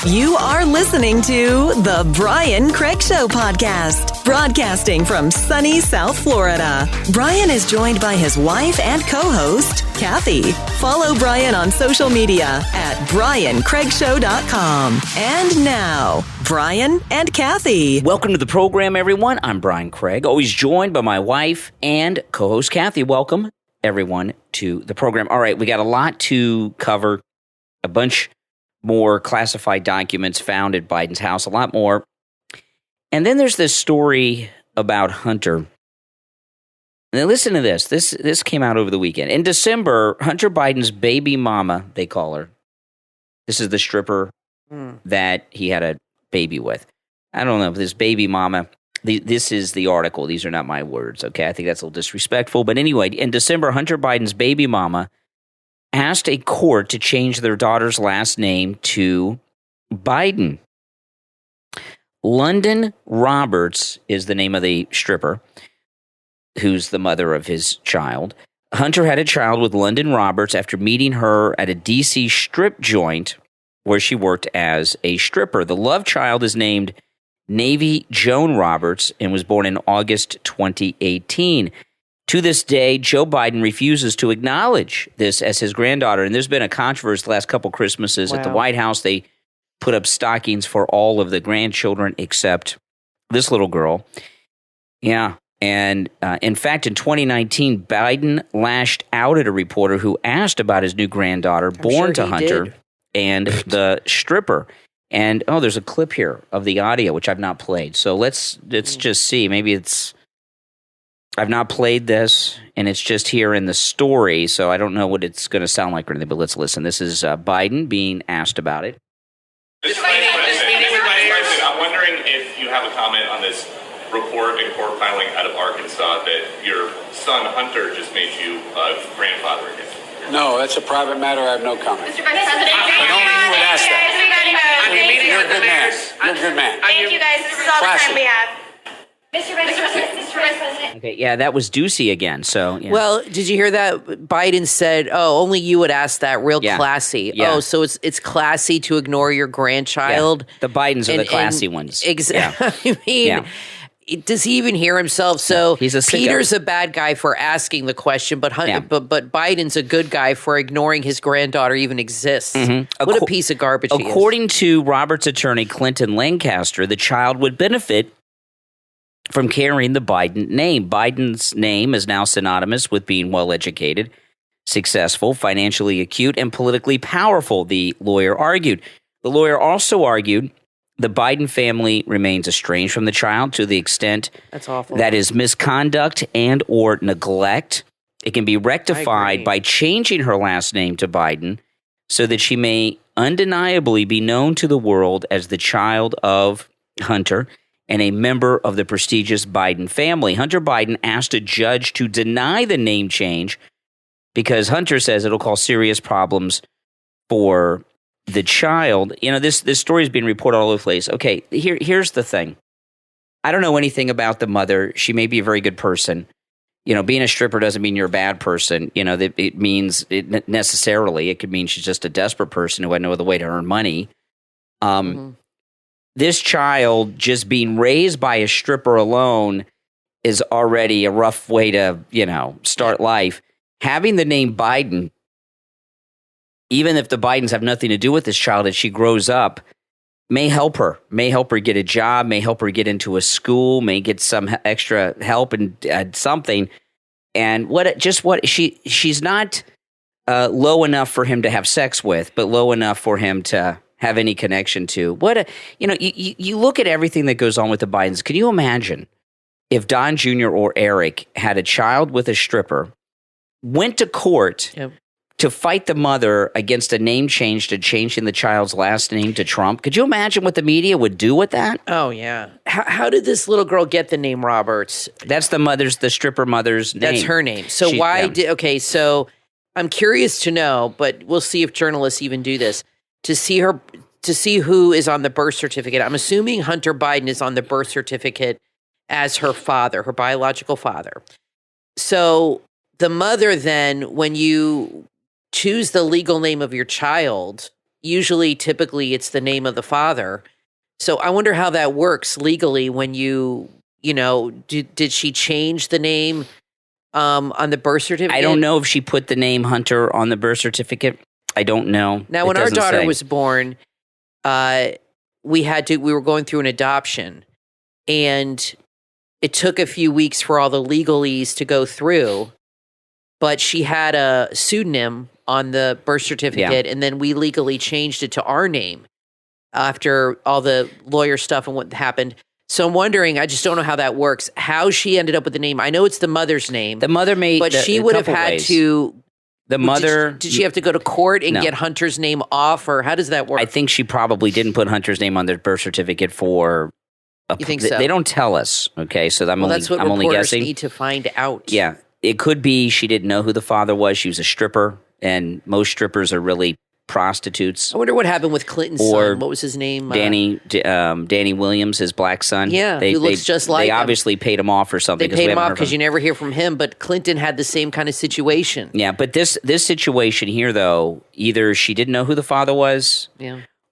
You are listening to the Brian Craig Show podcast, broadcasting from sunny South Florida. Brian is joined by his wife and co-host, Kathy. Follow Brian on social media at briancraigshow.com. And now, Brian and Kathy. Welcome to the program, everyone. I'm Brian Craig, always joined by my wife and co-host, Kathy. Welcome, everyone, to the program. All right, we got a lot to cover, a bunch more classified documents found at Biden's house, a lot more. And then there's this story about Hunter. Now listen to this. This came out over the weekend. In December, Hunter Biden's baby mama, they call her. This is the stripper that he had a baby with. I don't know if this baby mama, this is the article. These are not my words, okay? I think that's a little disrespectful. But anyway, in December, Hunter Biden's baby mama asked a court to change their daughter's last name to Biden. London Roberts is the name of the stripper, who's the mother of his child. Hunter had a child with London Roberts after meeting her at a D.C. strip joint where she worked as a stripper. The love child is named Navy Joan Roberts and was born in August 2018. To this day, Joe Biden refuses to acknowledge this as his granddaughter. And there's been a controversy the last couple Christmases at the White House. They put up stockings for all of the grandchildren except this little girl. Yeah. And in fact, in 2019, Biden lashed out at a reporter who asked about his new granddaughter, born to Hunter, and the stripper. And, there's a clip here of the audio, which I've not played. So let's just see. Maybe I've not played this, and it's just here in the story, so I don't know what it's going to sound like or anything, but let's listen. This is Biden being asked about it. I'm wondering if you have a comment on this report and court filing out of Arkansas that your son Hunter just made you a grandfather again. No, that's a private matter. I have no comment. Mr. Vice President, You would ask that. You're a good man. You're a good man. Thank you guys. This is all the time we have. Mr. Vice President. Okay, yeah, that was Ducey again. So, yeah. Well, did you hear that? Biden said, only you would ask that. Real classy. Yeah. Oh, so it's classy to ignore your grandchild? Yeah. The Bidens are the classy ones. Exactly. Yeah. I mean, does he even hear himself? So he's a sicko. Peter's a bad guy for asking the question, but Biden's a good guy for ignoring his granddaughter even exists. Mm-hmm. What a piece of garbage he is. According to Robert's attorney, Clinton Lancaster, the child would benefit from carrying the Biden name. Biden's name is now synonymous with being well-educated, successful, financially acute, and politically powerful, the lawyer argued. The lawyer also argued the Biden family remains estranged from the child to the extent That's awful. that is misconduct and or neglect. It can be rectified by changing her last name to Biden so that she may undeniably be known to the world as the child of Hunter and a member of the prestigious Biden family. Hunter Biden asked a judge to deny the name change because Hunter says it'll cause serious problems for the child. You know, this story is being reported all over the place. Okay, here's the thing. I don't know anything about the mother. She may be a very good person. You know, being a stripper doesn't mean you're a bad person. You know, that it means it necessarily. It could mean she's just a desperate person who had no other way to earn money. This child just being raised by a stripper alone is already a rough way to, start life. Having the name Biden, even if the Bidens have nothing to do with this child as she grows up, may help her get a job, may help her get into a school, may get some extra help and something. And she's not low enough for him to have sex with, but low enough for him to have any connection to. You look at everything that goes on with the Bidens. Can you imagine if Don Jr. or Eric had a child with a stripper, went to court to fight the mother against a name change to changing the child's last name to Trump? Could you imagine what the media would do with that? Oh, yeah. How did this little girl get the name Roberts? That's the stripper mother's name. That's her name. So so I'm curious to know, but we'll see if journalists even do this, to see who is on the birth certificate. I'm assuming Hunter Biden is on the birth certificate as her father, her biological father. So the mother then, when you choose the legal name of your child, typically it's the name of the father. So I wonder how that works legally when did she change the name on the birth certificate? I don't know if she put the name Hunter on the birth certificate. I don't know. Now, when our daughter was born, we were going through an adoption, and it took a few weeks for all the legalese to go through, but she had a pseudonym on the birth certificate, and then we legally changed it to our name after all the lawyer stuff and what happened. So I'm wondering, I just don't know how that works, how she ended up with the name. I know it's the mother's name. The mother made but she would have had to. The mother. Did she have to go to court and get Hunter's name off, or how does that work? I think she probably didn't put Hunter's name on their birth certificate for. You think so? They don't tell us. Okay, so I'm only guessing. Need to find out. Yeah, it could be she didn't know who the father was. She was a stripper, and most strippers are really prostitutes. I wonder what happened with Clinton's son. What was his name? Danny Williams, his black son. Yeah, who looks just like him. They obviously paid him off or something. They paid him off because you never hear from him, but Clinton had the same kind of situation. Yeah, but this situation here, though, either she didn't know who the father was,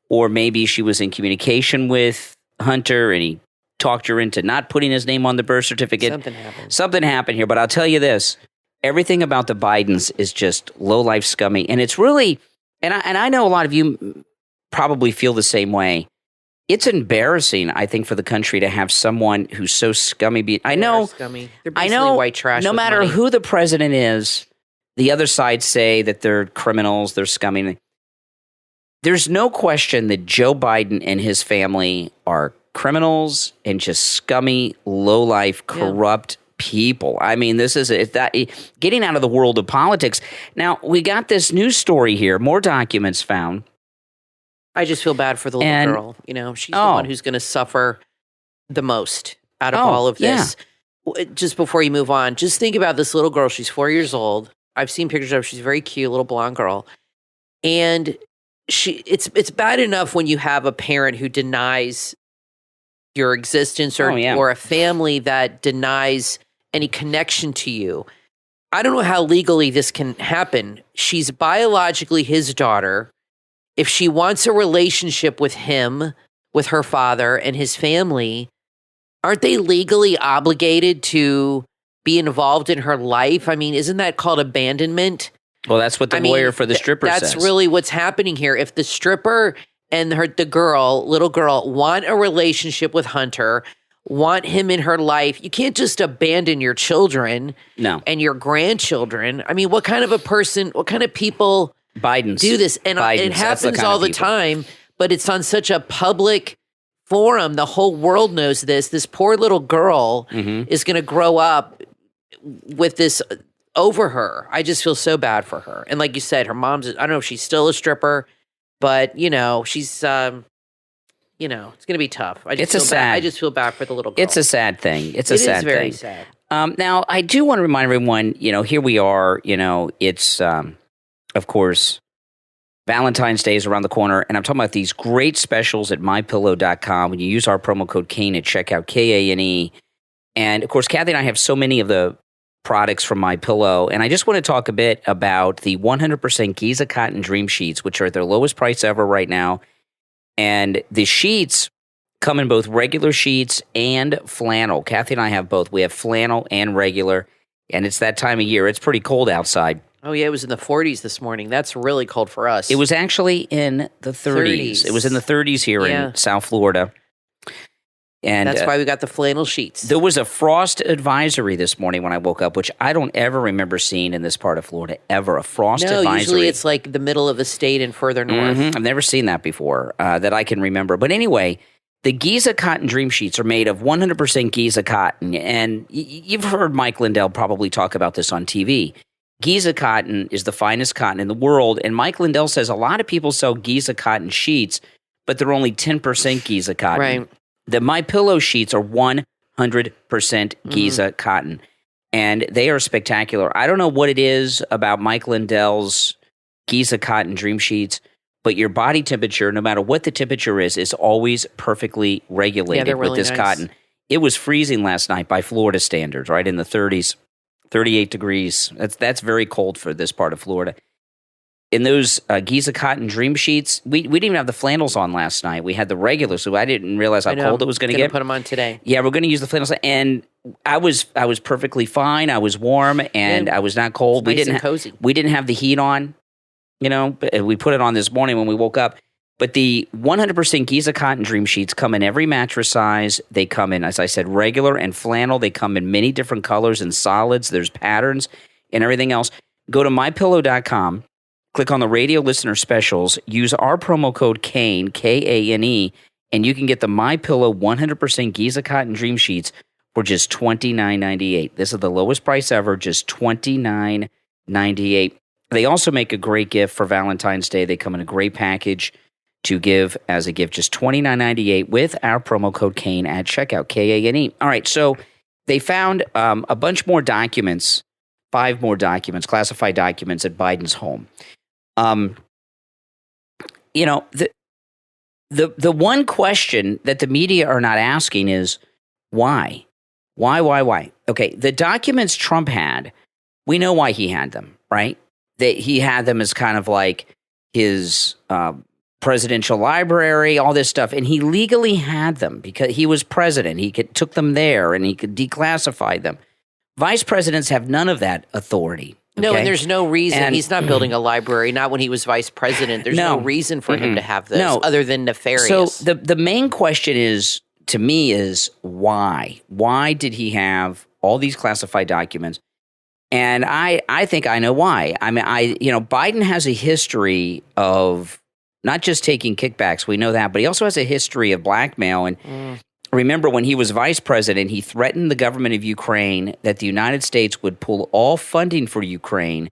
or maybe she was in communication with Hunter and he talked her into not putting his name on the birth certificate. Something happened here, but I'll tell you this. Everything about the Bidens is just low-life scummy, and it's really... And I know a lot of you probably feel the same way. It's embarrassing, I think, for the country to have someone who's so scummy. I know, scummy. They're basically white trash. No matter who the president is, the other side say that they're criminals, they're scummy. There's no question that Joe Biden and his family are criminals and just scummy, low-life, corrupt people. I mean, this is getting out of the world of politics. Now, we got this news story here, more documents found. I just feel bad for the little girl. She's the one who's going to suffer the most out of all of this. Yeah. Just before you move on, just think about this little girl. She's 4 years old. I've seen pictures of her. She's very cute, little blonde girl. And it's bad enough when you have a parent who denies your existence or a family that denies any connection to you. I don't know how legally this can happen. She's biologically his daughter. If she wants a relationship with him, with her father and his family, aren't they legally obligated to be involved in her life? I mean, isn't that called abandonment? Well, that's what the lawyer for the stripper says. That's really what's happening here. If the stripper and the little girl, want a relationship with Hunter, want him in her life, you can't just abandon your children and your grandchildren. I mean, what kind of people do this? And it happens all the time, but it's on such a public forum. The whole world knows this. This poor little girl is going to grow up with this over her. I just feel so bad for her. And like you said, her mom's, I don't know if she's still a stripper, but, she's... it's going to be tough. I just feel bad for the little girl. It's a sad thing. It is very sad. Now, I do want to remind everyone, here we are, it's, of course, Valentine's Day is around the corner, and I'm talking about these great specials at MyPillow.com. When you use our promo code Kane at checkout, Kane. And, of course, Kathy and I have so many of the products from MyPillow, and I just want to talk a bit about the 100% Giza Cotton Dream Sheets, which are at their lowest price ever right now. And the sheets come in both regular sheets and flannel. Kathy and I have both. We have flannel and regular, and it's that time of year. It's pretty cold outside. Oh, yeah, it was in the 40s this morning. That's really cold for us. It was actually in the 30s. It was in the 30s here in South Florida. And that's why we got the flannel sheets. There was a frost advisory this morning when I woke up, which I don't ever remember seeing in this part of Florida, ever. A frost advisory. No, usually it's like the middle of the state and further north. I've never seen that before that I can remember. But anyway, the Giza Cotton Dream Sheets are made of 100% Giza cotton. And you've heard Mike Lindell probably talk about this on TV. Giza cotton is the finest cotton in the world. And Mike Lindell says a lot of people sell Giza cotton sheets, but they're only 10% Giza cotton. Right. The MyPillow sheets are 100% Giza cotton, and they are spectacular. I don't know what it is about Mike Lindell's Giza Cotton Dream Sheets, but your body temperature, no matter what the temperature is always perfectly regulated with this cotton. It was freezing last night by Florida standards, right, in the 30s, 38 degrees. That's very cold for this part of Florida. in those Giza cotton dream sheets, we didn't even have the flannels on last night. We had the regular, so I didn't realize how cold it was going to get. Put them on today. Yeah, we're going to use the flannels, and I was perfectly fine. I was warm, and I was not cold. Nice and cozy. We didn't have the heat on. We put it on this morning when we woke up. But the 100% Giza cotton dream sheets come in every mattress size. They come in, as I said, regular and flannel. They come in many different colors and solids. There's patterns and everything else. Go to mypillow.com. Click on the radio listener specials, use our promo code KANE, K-A-N-E, and you can get the MyPillow 100% Giza Cotton Dream Sheets for just $29.98. This is the lowest price ever, just $29.98. They also make a great gift for Valentine's Day. They come in a great package to give as a gift, just $29.98 with our promo code KANE at checkout, K-A-N-E. All right, so they found a bunch more documents, 5 more documents, classified documents at Biden's home. The one question that the media are not asking is why? Why? Okay, the documents Trump had, we know why he had them, right? That he had them as kind of like his presidential library, all this stuff, and he legally had them because he was president. He took them there and he could declassify them. Vice presidents have none of that authority. Okay? No, and there's no reason. He's not building a library, not when he was vice president. There's no reason for him to have those other than nefarious. So the main question is, to me, is why? Why did he have all these classified documents? And I think I know why. I mean, Biden has a history of not just taking kickbacks. We know that, but he also has a history of blackmail. And remember, when he was vice president, he threatened the government of Ukraine that the United States would pull all funding for Ukraine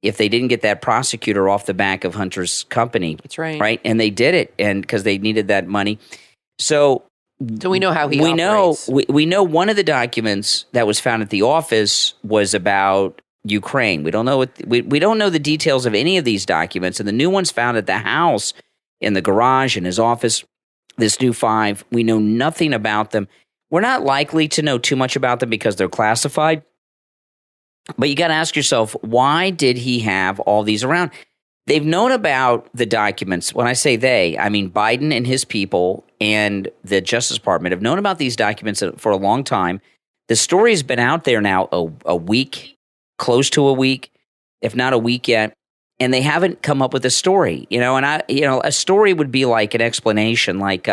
if they didn't get that prosecutor off the back of Hunter's company. That's right. Right? And they did it, and because they needed that money. So we know how he operates. We know one of the documents that was found at the office was about Ukraine. We don't know we don't know the details of any of these documents, and the new ones found at the house, in the garage, in his office. This new 5, we know nothing about them. We're not likely to know too much about them because they're classified. But you got to ask yourself, why did he have all these around? They've known about the documents. When I say they, I mean Biden and his people and the Justice Department have known about these documents for a long time. The story has been out there now a week, close to a week, if not a week yet. And they haven't come up with a story, and a story would be like an explanation like,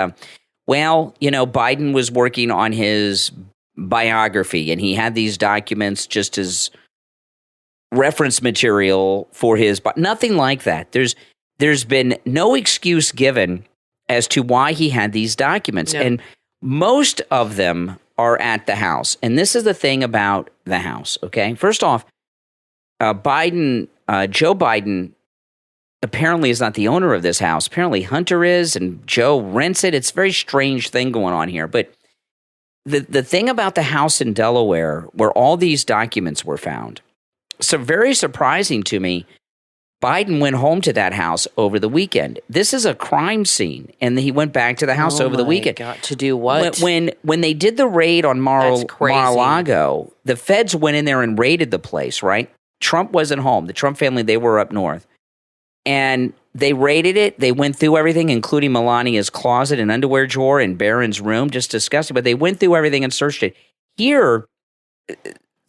Biden was working on his biography and he had these documents just as reference material for his, but nothing like that. There's been no excuse given as to why he had these documents. No. And most of them are at the house. And this is the thing about the house. Okay. First off, Joe Biden apparently is not the owner of this house. Apparently Hunter is, and Joe rents it. It's a very strange thing going on here. But the thing about the house in Delaware where all these documents were found, so very surprising to me, Biden went home to that house over the weekend. This is a crime scene, and he went back to the house over the weekend. God, to do what? When they did the raid on Mar-a-Lago, the feds went in there and raided the place, right? Trump wasn't home. The Trump family, they were up north. And they raided it. They went through everything, including Melania's closet and underwear drawer and Barron's room. Just disgusting. But they went through everything and searched it. Here,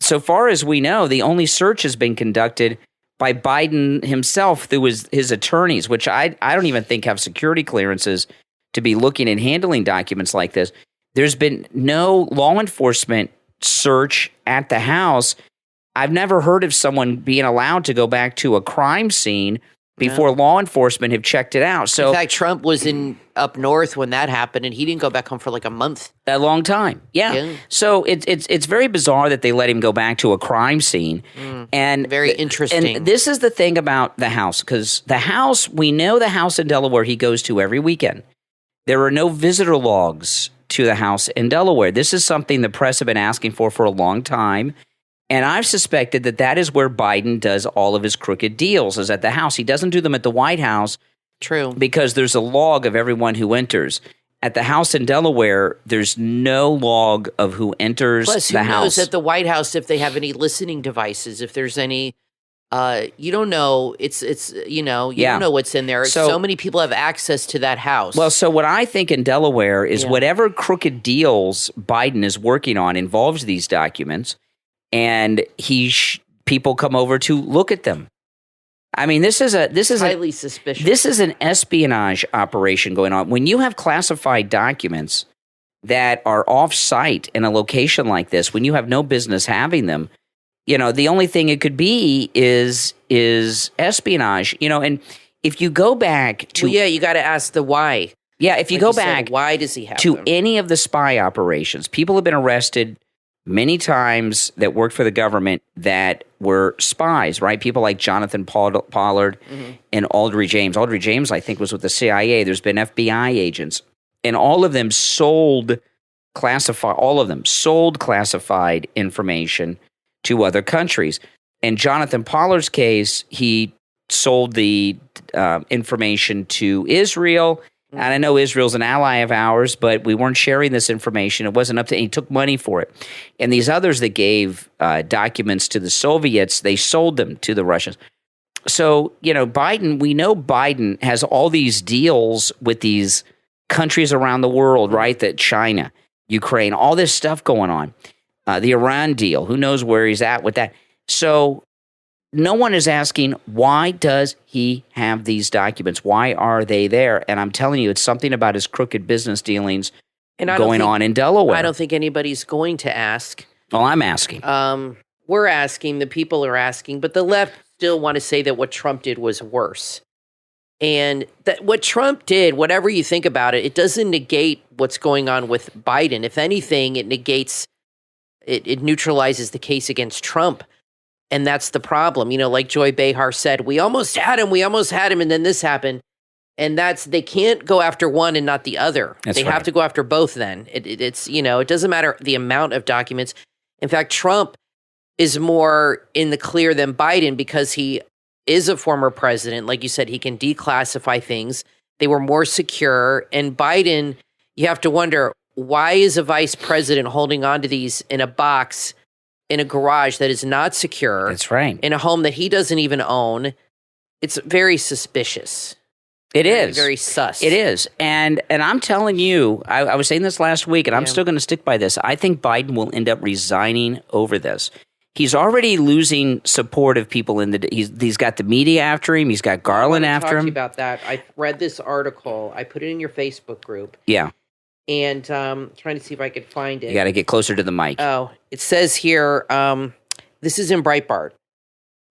so far as we know, the only search has been conducted by Biden himself through his attorneys, which I don't even think have security clearances to be looking and handling documents like this. There's been no law enforcement search at the house. I've never heard of someone being allowed to go back to a crime scene before law enforcement have checked it out. So, in fact, Trump was up north when that happened, and he didn't go back home for like a month. A long time, yeah. So it's very bizarre that they let him go back to a crime scene. And very interesting. And this is the thing about the house, because the house, we know the house in Delaware he goes to every weekend. There are no visitor logs to the house in Delaware. This is something the press have been asking for a long time. And I've suspected that is where Biden does all of his crooked deals, is at the house. He doesn't do them at the White House. True. Because there's a log of everyone who enters. At the house in Delaware, there's no log of who enters the house. Plus, who knows at the White House if they have any listening devices, if there's any You don't know. It's you don't know what's in there. So many people have access to that house. Well, so what I think in Delaware is whatever crooked deals Biden is working on involves these documents, and people come over to look at them. I mean, this is highly suspicious. This is an espionage operation going on. When you have classified documents that are off-site in a location like this, when you have no business having them, the only thing it could be is espionage. And if you go back to you got to ask the why. Yeah, if you go back, why does he have to them? Any of the spy operations, people have been arrested many times that worked for the government that were spies, right? People like Jonathan Pollard and Audrey James. Audrey James, I think, was with the CIA. There's been FBI agents, and all of them sold classified information to other countries. In Jonathan Pollard's case, he sold the information to Israel. And I know Israel's an ally of ours, but we weren't sharing this information. It wasn't up to, he took money for it. And these others that gave documents to the Soviets, they sold them to the Russians. So, Biden, we know Biden has all these deals with these countries around the world, right? That China, Ukraine, all this stuff going on. The Iran deal, who knows where he's at with that. So no one is asking, why does he have these documents? Why are they there? And I'm telling you, it's something about his crooked business dealings going on in Delaware. I don't think anybody's going to ask. Well, I'm asking. We're asking. The people are asking. But the left still want to say that what Trump did was worse. And that what Trump did, whatever you think about it, it doesn't negate what's going on with Biden. If anything, it negates, it neutralizes the case against Trump. And that's the problem. Like Joy Behar said, we almost had him, and then this happened. And they can't go after one and not the other. They have to go after both then. It's it doesn't matter the amount of documents. In fact, Trump is more in the clear than Biden because he is a former president. Like you said, he can declassify things. They were more secure. And Biden, you have to wonder, why is a vice president holding on to these in a box in a garage that is not secure? That's right. In a home that he doesn't even own? It's very suspicious. It is. Very sus. It is. And I'm telling you, I was saying this last week, and I'm still going to stick by this. I think Biden will end up resigning over this. He's already losing support of people he's got the media after him. He's got Garland after him. I want to talk to you about that. I read this article. I put it in your Facebook group. Yeah. And trying to see if I could find it. You got to get closer to the mic. Oh, it says here, this is in Breitbart.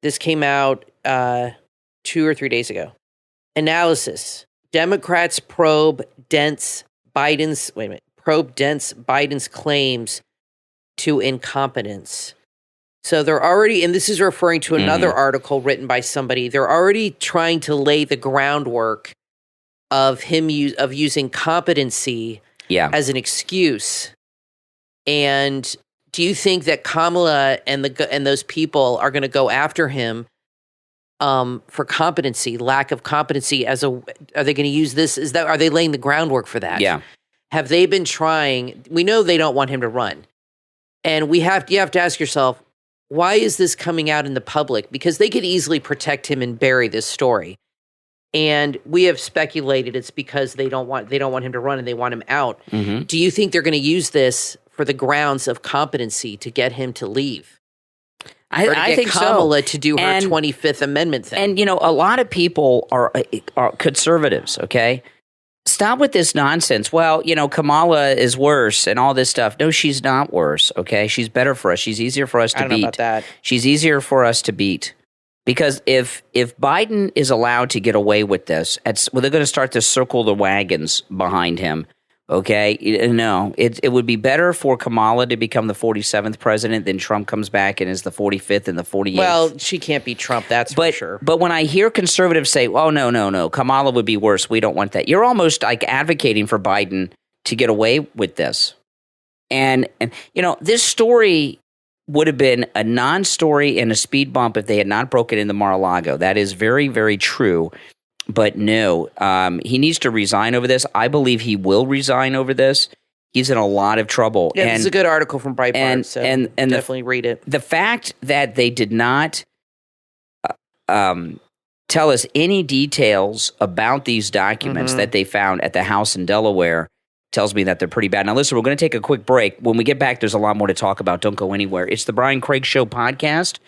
This came out 2 or 3 days ago. Analysis. Democrats probe dense Biden's claims to incompetence. So they're already, and this is referring to another article written by somebody, they're already trying to lay the groundwork of him using competency as an excuse. And do you think that Kamala and those people are going to go after him for competency, lack of competency? Are they going to use this? Are they laying the groundwork for that? Yeah. Have they been trying? We know they don't want him to run, and you have to ask yourself, why is this coming out in the public? Because they could easily protect him and bury this story. And we have speculated it's because they don't want him to run and they want him out. Mm-hmm. Do you think they're going to use this for the grounds of competency to get him to leave? I think Kamala to do her 25th Amendment thing. And a lot of people are conservatives. Okay, stop with this nonsense. Well, Kamala is worse and all this stuff. No, she's not worse. Okay, she's better for us. She's easier for us to beat. I don't know about that. She's easier for us to beat. Because if Biden is allowed to get away with this, they're going to start to circle the wagons behind him. Okay, no, it would be better for Kamala to become the 47th president than Trump comes back and is the 45th and the 48th. Well, she can't be Trump, that's for sure. But when I hear conservatives say, "Oh no, Kamala would be worse. We don't want that," you're almost like advocating for Biden to get away with this. And this story would have been a non-story and a speed bump if they had not broken into Mar-a-Lago. That is very, very true. But no, he needs to resign over this. I believe he will resign over this. He's in a lot of trouble. Yeah, this is a good article from Breitbart, and definitely read it. The fact that they did not tell us any details about these documents that they found at the house in Delaware. Tells me that they're pretty bad. Now, listen, we're going to take a quick break. When we get back, there's a lot more to talk about. Don't go anywhere. It's the Brian Craig Show podcast.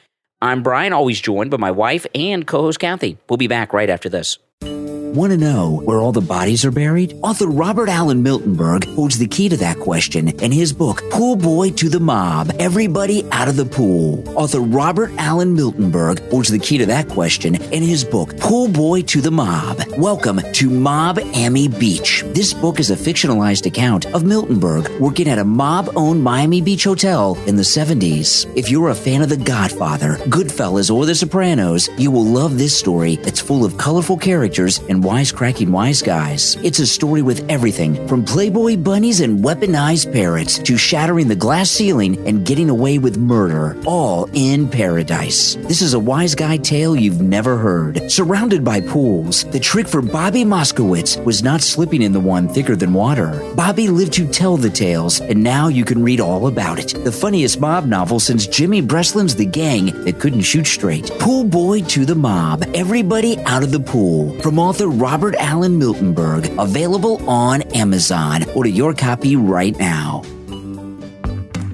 I'm Brian, always joined by my wife and co-host Kathy. We'll be back right after this. Want to know where all the bodies are buried? Author Robert Allen Miltenberg holds the key to that question in his book, Pool Boy to the Mob, Everybody Out of the Pool. Author Robert Allen Miltenberg holds the key to that question in his book, Pool Boy to the Mob. Welcome to Mob-Ammy Beach. This book is a fictionalized account of Miltenberg working at a mob-owned Miami Beach hotel in the 70s. If you're a fan of The Godfather, Goodfellas, or The Sopranos, you will love this story that's full of colorful characters and wisecracking wise guys. It's a story with everything from Playboy bunnies and weaponized parrots to shattering the glass ceiling and getting away with murder, all in paradise. This is a wise guy tale you've never heard. Surrounded by pools, the trick for Bobby Moskowitz was not slipping in the one thicker than water. Bobby lived to tell the tales, and now you can read all about it. The funniest mob novel since Jimmy Breslin's The Gang That Couldn't Shoot Straight. Pool Boy to the Mob, Everybody Out of the Pool. From author Robert Allen Miltenberg, available on Amazon. Order your copy right now.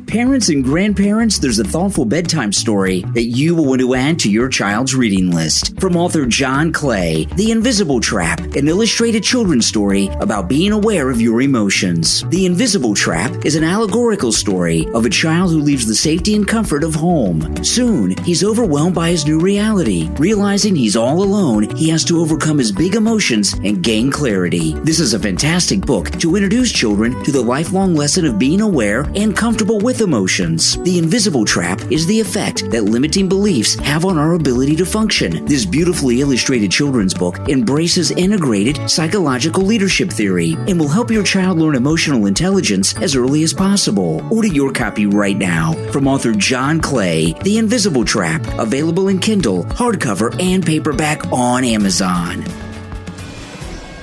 Parents and grandparents, there's a thoughtful bedtime story that you will want to add to your child's reading list. From author John Clay, The Invisible Trap, an illustrated children's story about being aware of your emotions. The Invisible Trap is an allegorical story of a child who leaves the safety and comfort of home. Soon, he's overwhelmed by his new reality. Realizing he's all alone, he has to overcome his big emotions and gain clarity. This is a fantastic book to introduce children to the lifelong lesson of being aware and comfortable with emotions. The Invisible Trap is the effect that limiting beliefs have on our ability to function. This beautifully illustrated children's book embraces integrated psychological leadership theory and will help your child learn emotional intelligence as early as possible. Order your copy right now from author John Clay, The Invisible Trap, available in Kindle, hardcover, and paperback on Amazon.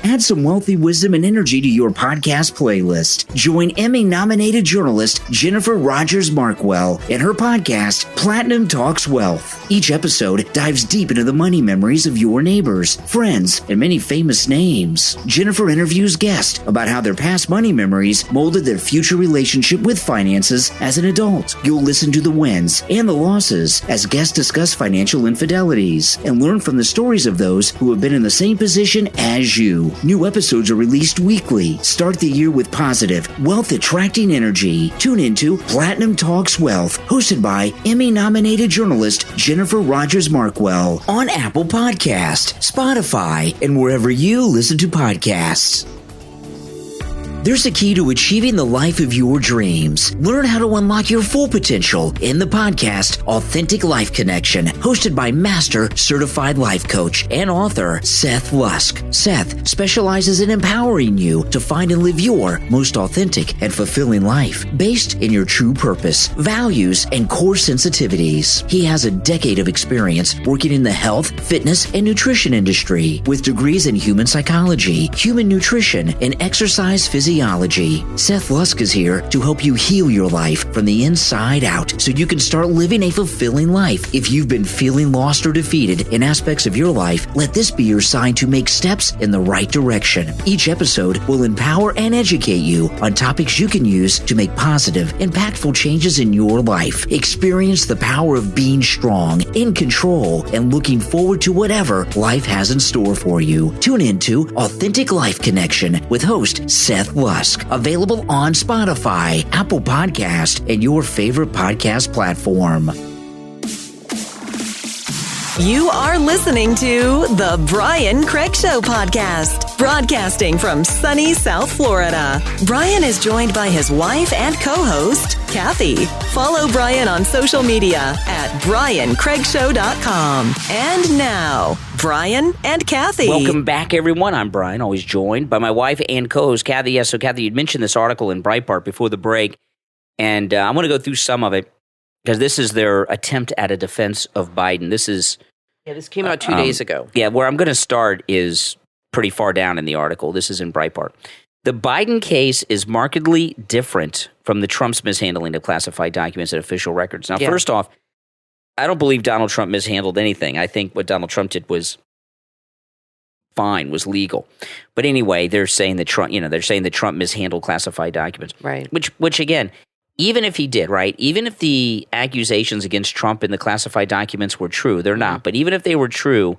Add some wealthy wisdom and energy to your podcast playlist. Join Emmy-nominated journalist Jennifer Rogers Markwell in her podcast, Platinum Talks Wealth. Each episode dives deep into the money memories of your neighbors, friends, and many famous names. Jennifer interviews guests about how their past money memories molded their future relationship with finances as an adult. You'll listen to the wins and the losses as guests discuss financial infidelities and learn from the stories of those who have been in the same position as you. New episodes are released weekly. Start the year with positive, wealth-attracting energy. Tune into Platinum Talks Wealth, hosted by Emmy-nominated journalist Jennifer Rogers Markwell on Apple Podcast, Spotify, and wherever you listen to podcasts. There's a key to achieving the life of your dreams. Learn how to unlock your full potential in the podcast Authentic Life Connection, hosted by Master Certified Life Coach and author Seth Lusk. Seth specializes in empowering you to find and live your most authentic and fulfilling life based in your true purpose, values, and core sensitivities. He has a decade of experience working in the health, fitness, and nutrition industry with degrees in human psychology, human nutrition, and exercise physiology. Seth Lusk is here to help you heal your life from the inside out so you can start living a fulfilling life. If you've been feeling lost or defeated in aspects of your life, let this be your sign to make steps in the right direction. Each episode will empower and educate you on topics you can use to make positive, impactful changes in your life. Experience the power of being strong, in control, and looking forward to whatever life has in store for you. Tune into Authentic Life Connection with host Seth Lusk, available on Spotify, Apple Podcast, and your favorite podcast platform. You are listening to the Brian Craig Show podcast, broadcasting from sunny South Florida. Brian is joined by his wife and co-host, Kathy. Follow Brian on social media at briancraigshow.com. And now, Brian and Kathy. Welcome back, everyone. I'm Brian, always joined by my wife and co-host, Kathy. Yes, so Kathy, you'd mentioned this article in Breitbart before the break, and I'm going to go through some of it because this is their attempt at a defense of Biden. This came out 2 days ago. Yeah, where I'm going to start is pretty far down in the article. This is in Breitbart. The Biden case is markedly different from the Trump's mishandling of classified documents and official records. Now, first off, I don't believe Donald Trump mishandled anything. I think what Donald Trump did was fine, was legal. But anyway, they're saying that Trump mishandled classified documents. Right. Which again, even if he did, right? Even if the accusations against Trump in the classified documents were true, they're not. But even if they were true,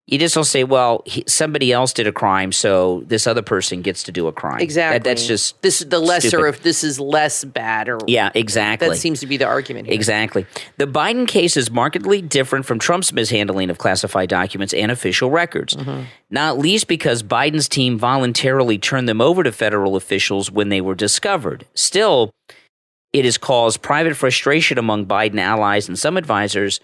you just don't say, well, somebody else did a crime, so this other person gets to do a crime. Exactly. That's just this is the lesser stupid. if this is less bad. Or yeah, exactly. That seems to be the argument here. Exactly. The Biden case is markedly different from Trump's mishandling of classified documents and official records, not least because Biden's team voluntarily turned them over to federal officials when they were discovered. Still, it has caused private frustration among Biden allies and some advisors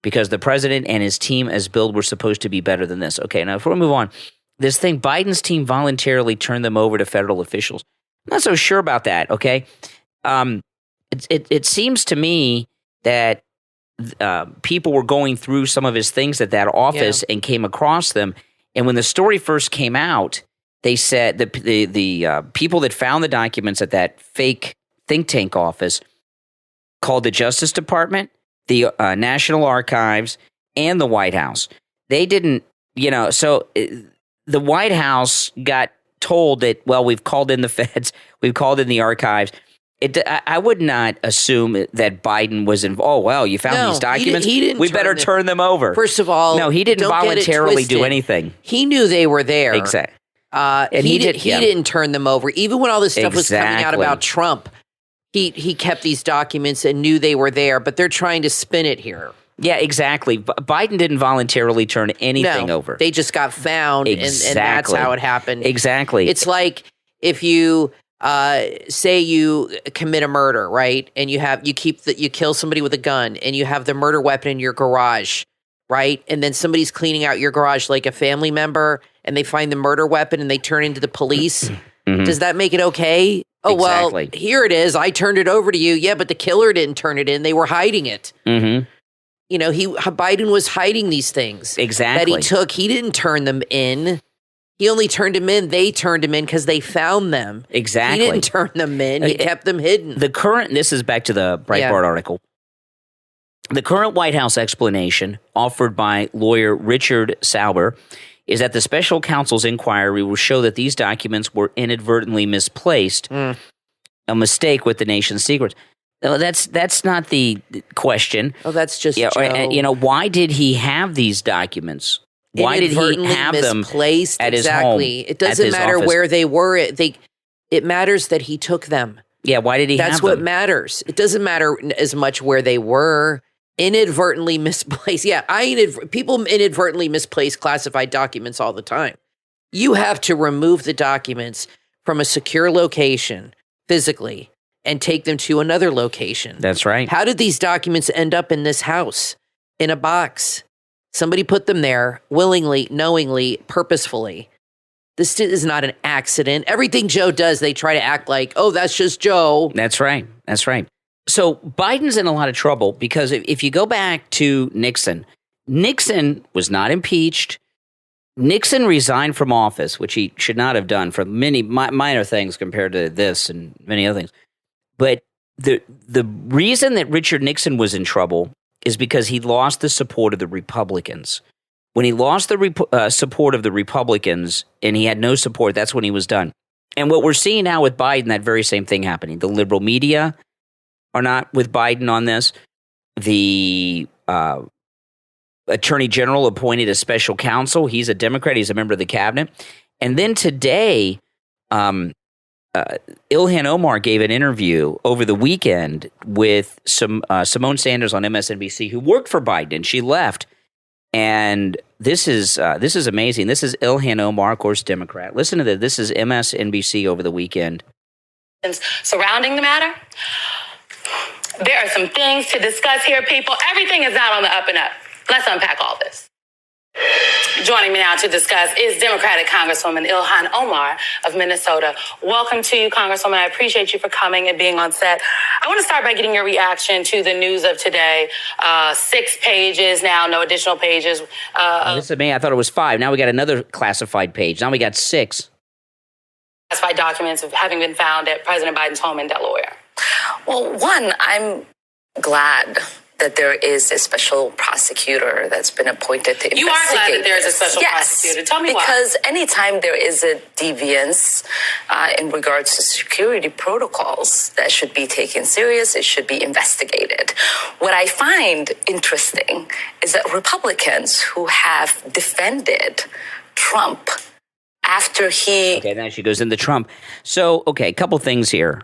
because the president and his team as billed were supposed to be better than this. Okay, now before we move on, this thing, Biden's team voluntarily turned them over to federal officials. I'm not so sure about that, okay? It seems to me that people were going through some of his things at that office and came across them. And when the story first came out, they said the people that found the documents at that fake think tank office called the Justice Department, the National Archives, and the White House. They didn't, so the White House got told that, well, we've called in the feds, we've called in the archives. I would not assume that Biden was involved. Oh, well, you found these documents? He didn't we better turn them over. First of all, no, he didn't voluntarily do anything. He knew they were there. Exactly. And he didn't turn them over. Even when all this stuff was coming out about Trump, he kept these documents and knew they were there, but they're trying to spin it here. Yeah, exactly. Biden didn't voluntarily turn anything over. They just got found, and that's how it happened. Exactly. It's like if you say you commit a murder, right? And you kill somebody with a gun, and you have the murder weapon in your garage, right? And then somebody's cleaning out your garage like a family member, and they find the murder weapon and they turn into the police. Does that make it okay? Oh, exactly. Well, here it is. I turned it over to you. Yeah, but the killer didn't turn it in. They were hiding it. Biden was hiding these things. Exactly. That he took. He didn't turn them in. He only turned them in. They turned them in because they found them. Exactly. He didn't turn them in. He kept them hidden. This is back to the Breitbart article. The current White House explanation offered by lawyer Richard Sauber is that the special counsel's inquiry will show that these documents were inadvertently misplaced, a mistake with the nation's secrets. No, that's not the question. Oh, that's just why did he have these documents? Why did he have them misplaced at his home? It doesn't matter where they were. It matters that he took them. Yeah, why did he have them? That's what matters. It doesn't matter as much where they were. Inadvertently misplaced. Yeah, people inadvertently misplace classified documents all the time. You have to remove the documents from a secure location physically and take them to another location. That's right. How did these documents end up in this house, in a box? Somebody put them there willingly, knowingly, purposefully. This is not an accident. Everything Joe does, they try to act like, oh, that's just Joe. That's right. That's right. So Biden's in a lot of trouble because if you go back to Nixon was not impeached. Nixon resigned from office, which he should not have done for many minor things compared to this and many other things. But the reason that Richard Nixon was in trouble is because he lost the support of the Republicans. When he lost the support of the Republicans and he had no support, that's when he was done. And what we're seeing now with Biden, that very same thing happening. The liberal media are not with Biden on this. The Attorney General appointed a special counsel. He's a Democrat. He's a member of the cabinet. And then today, Ilhan Omar gave an interview over the weekend with Simone Sanders on MSNBC, who worked for Biden, and she left. And this is amazing. This is Ilhan Omar, of course, Democrat. Listen to this. This is MSNBC over the weekend. Surrounding the matter. There are some things to discuss here, people. Everything is not on the up and up. Let's unpack all this. Joining me now to discuss is Democratic Congresswoman Ilhan Omar of Minnesota. Welcome to you, Congresswoman. I appreciate you for coming and being on set. I want to start by getting your reaction to the news of today. 6 pages now, no additional pages. This is me. I thought it was 5. Now we got another classified page. Now we got 6. Classified documents having been found at President Biden's home in Delaware. Well, one, I'm glad that there is a special prosecutor that's been appointed to investigate. You are glad that there is a special prosecutor. Tell me why. Because anytime there is a deviance in regards to security protocols, that should be taken serious. It should be investigated. What I find interesting is that Republicans who have defended Trump after he... Okay, now she goes into Trump. So, okay, a couple things here.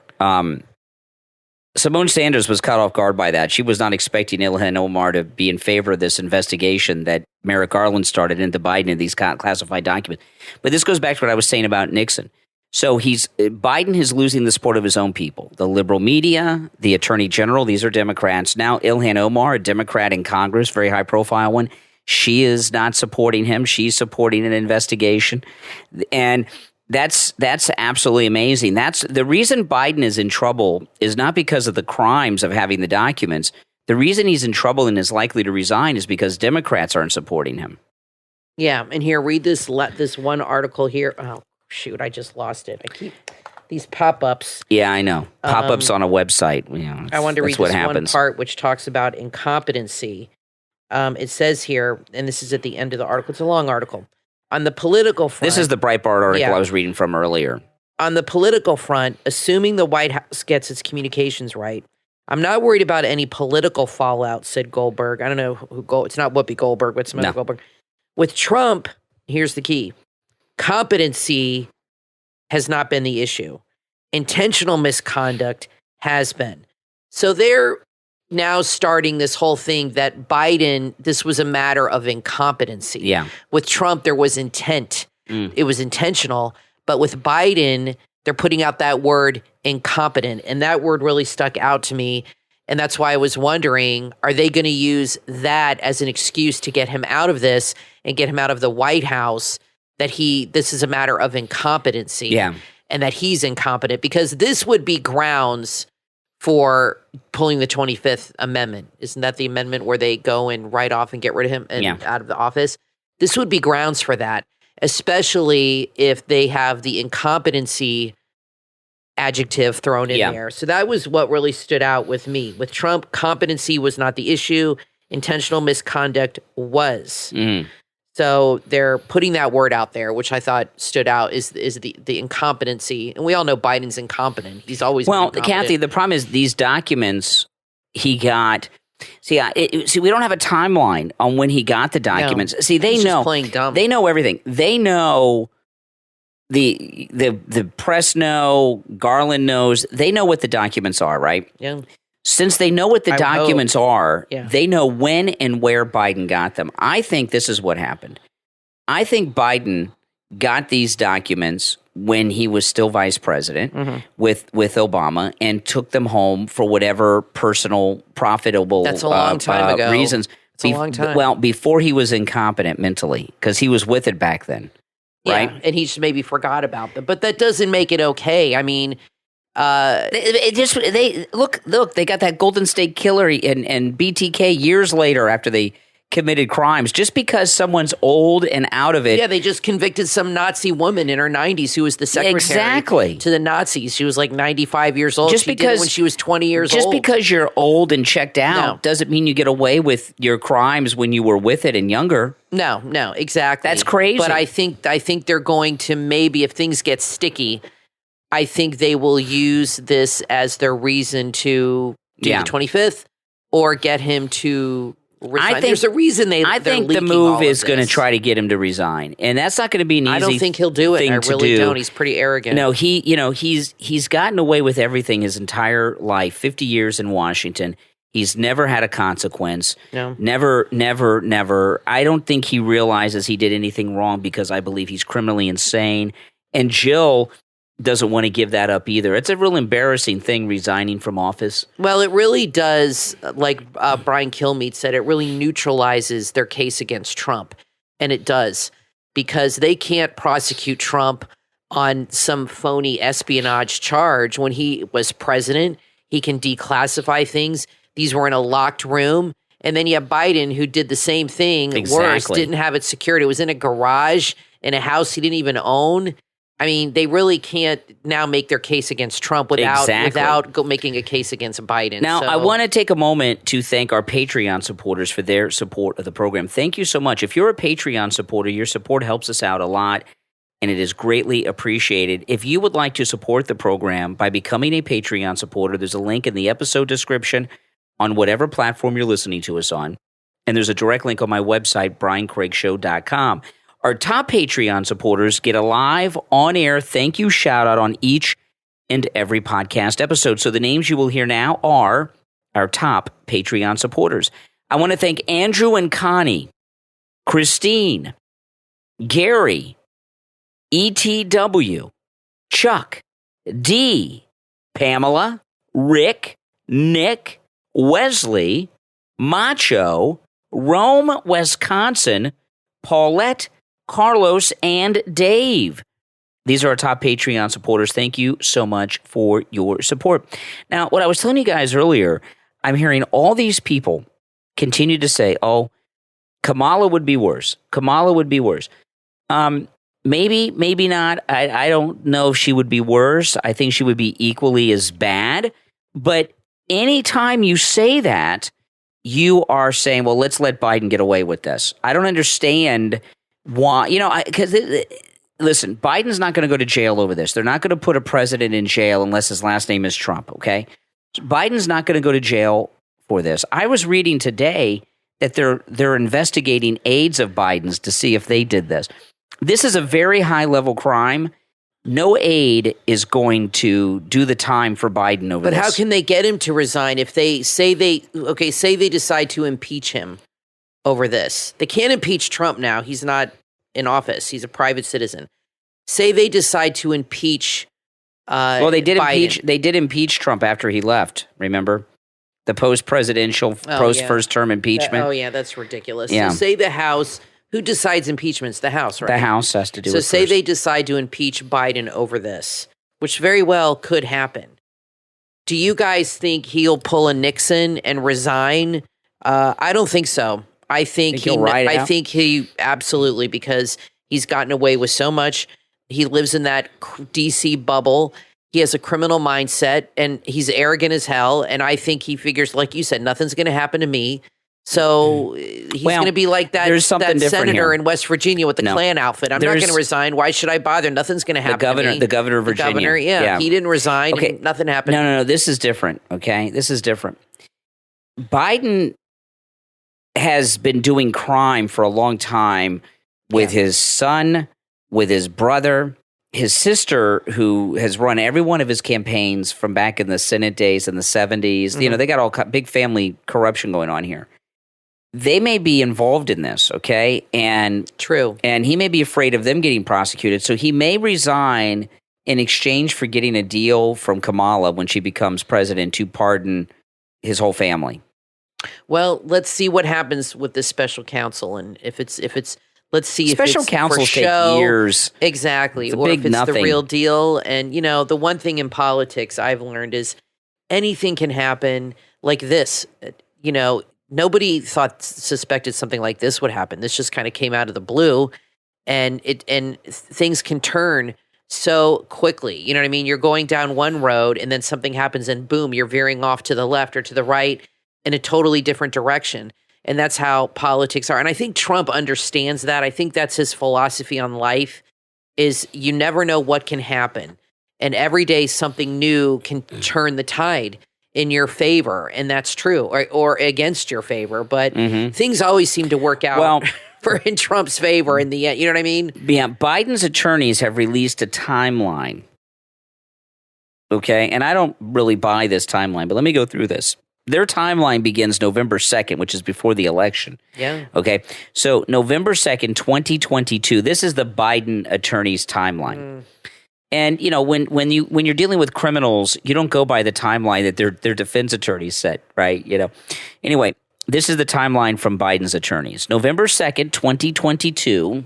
Simone Sanders was caught off guard by that. She was not expecting Ilhan Omar to be in favor of this investigation that Merrick Garland started into Biden and these classified documents. But this goes back to what I was saying about Nixon. So Biden is losing the support of his own people. The liberal media, the attorney general, these are Democrats. Now Ilhan Omar, a Democrat in Congress, very high profile one, she is not supporting him. She's supporting an investigation. And that's absolutely amazing. That's the reason Biden is in trouble is not because of the crimes of having the documents. The reason he's in trouble and is likely to resign is because Democrats aren't supporting him. Yeah, and here, read this one article here. Oh, shoot, I just lost it. I keep these pop-ups. Yeah, I know. Pop-ups on a website. I wanted to read this one part which talks about incompetency. It says here, and this is at the end of the article. It's a long article. On the political front... This is the Breitbart article I was reading from earlier. On the political front, assuming the White House gets its communications right, I'm not worried about any political fallout, said Goldberg. I don't know who it's not Whoopi Goldberg, but some other Goldberg. With Trump, here's the key. Competency has not been the issue. Intentional misconduct has been. So they're now starting this whole thing that Biden, this was a matter of incompetency. Yeah. With Trump, there was intent. It was intentional. But with Biden, they're putting out that word incompetent. And that word really stuck out to me. And that's why I was wondering, are they going to use that as an excuse to get him out of this and get him out of the White House, that this is a matter of incompetency. Yeah. And that he's incompetent? Because this would be grounds for pulling the 25th Amendment. Isn't that the amendment where they go and write off and get rid of him and out of the office? This would be grounds for that, especially if they have the incompetency adjective thrown in there. So that was what really stood out with me. With Trump, competency was not the issue. Intentional misconduct was. So they're putting that word out there, which I thought stood out, is the incompetency. And we all know Biden's incompetent. He's always been incompetent. Kathy, the problem is these documents he got. See, we don't have a timeline on when he got the documents. See, they know. Just playing dumb. They know everything. They know. The press know. Garland knows. They know what the documents are, right? Yeah. Since they know what the documents are, they know when and where Biden got them. I think this is what happened. I think Biden got these documents when he was still vice president with Obama and took them home for whatever personal, profitable That's a long time ago. reasons. It's a long time. Well, before he was incompetent mentally, because he was with it back then, right? Yeah, and he just maybe forgot about them. But that doesn't make it okay. I mean... they got that Golden State Killer and BTK years later after they committed crimes. Just because someone's old and out of it. Yeah, they just convicted some Nazi woman in her 90s who was the secretary to the Nazis. She was like 95 years old. She did it when she was 20 years old. Just because you're old and checked out doesn't mean you get away with your crimes when you were with it and younger. No, exactly. That's crazy. But I think they're going to, maybe if things get sticky, I think they will use this as their reason to do the 25th or get him to resign. There's a reason I think the move is going to try to get him to resign, and that's not going to be an easy thing to do. I don't think he'll do it. I really don't. He's pretty arrogant. No, he's gotten away with everything his entire life, 50 years in Washington. He's never had a consequence. No. Never. I don't think he realizes he did anything wrong because I believe he's criminally insane. And Jill doesn't want to give that up either. It's a real embarrassing thing, resigning from office. Well, it really does, like Brian Kilmeade said, it really neutralizes their case against Trump. And it does, because they can't prosecute Trump on some phony espionage charge. When he was president, he can declassify things. These were in a locked room. And then you have Biden, who did the same thing, worse, didn't have it secured. It was in a garage in a house he didn't even own. I mean, they really can't now make their case against Trump without making a case against Biden. Now, I want to take a moment to thank our Patreon supporters for their support of the program. Thank you so much. If you're a Patreon supporter, your support helps us out a lot, and it is greatly appreciated. If you would like to support the program by becoming a Patreon supporter, there's a link in the episode description on whatever platform you're listening to us on, and there's a direct link on my website, briancraigshow.com. Our top Patreon supporters get a live, on-air thank you shout-out on each and every podcast episode. So the names you will hear now are our top Patreon supporters. I want to thank Andrew and Connie, Christine, Gary, ETW, Chuck, D, Pamela, Rick, Nick, Wesley, Macho, Rome, Wisconsin, Paulette, Carlos, and Dave. These are our top Patreon supporters. Thank you so much for your support. Now, what I was telling you guys earlier, I'm hearing all these people continue to say, oh, Kamala would be worse. Kamala would be worse. Maybe, maybe not. I don't know if she would be worse. I think she would be equally as bad. But anytime you say that, you are saying, well, let's let Biden get away with this. I don't understand why, because listen, Biden's not going to go to jail over this. They're not going to put a president in jail unless his last name is Trump, okay? So Biden's not going to go to jail for this. I was reading today that they're investigating aides of Biden's to see if they did this. This is a very high-level crime. No aide is going to do the time for Biden over this. But how can they get him to resign if they say they decide to impeach him over this? They can't impeach Trump now. He's not in office. He's a private citizen. Say they decide to impeach they did Biden. They did impeach Trump after he left, remember? The post-presidential, post-first-term impeachment. That's ridiculous. Yeah. So say the House, who decides impeachments? The House, right? The House has to do it So say first. they decide to impeach Biden over this, which very well could happen. Do you guys think he'll pull a Nixon and resign? I don't think so. I think he absolutely, because he's gotten away with so much. He lives in that DC bubble. He has a criminal mindset, and he's arrogant as hell. And I think he figures, like you said, nothing's going to happen to me. So he's going to be like that senator here. in West Virginia with the Klan outfit. I'm not going to resign. Why should I bother? Nothing's going to happen to me. The governor of Virginia. He didn't resign. Okay. And nothing happened. No. This is different, okay? This is different. Biden has been doing crime for a long time with his son, with his brother, his sister, who has run every one of his campaigns from back in the Senate days in the 70s. Mm-hmm. They got all big family corruption going on here. They may be involved in this, okay? And true. And he may be afraid of them getting prosecuted, so he may resign in exchange for getting a deal from Kamala when she becomes president to pardon his whole family. Well, let's see what happens with this special counsel, and if it's let's see special if it's counsels for show. Take years, exactly, or if it's the real deal. And the one thing in politics I've learned is anything can happen like this. Nobody suspected something like this would happen. This just kind of came out of the blue, and things can turn so quickly. You know what I mean? You're going down one road, and then something happens, and boom, you're veering off to the left or to the right in a totally different direction. And that's how politics are. And I think Trump understands that. I think that's his philosophy on life, is you never know what can happen. And every day something new can turn the tide in your favor. And that's true, or against your favor. But things always seem to work out in Trump's favor in the end. You know what I mean? Yeah. Biden's attorneys have released a timeline. Okay. And I don't really buy this timeline, but let me go through this. Their timeline begins November 2nd, which is before the election. Yeah. Okay. So November 2nd, 2022, this is the Biden attorney's timeline. And, when you're dealing with criminals, you don't go by the timeline that their defense attorneys set, right? Anyway, this is the timeline from Biden's attorneys. November 2nd, 2022,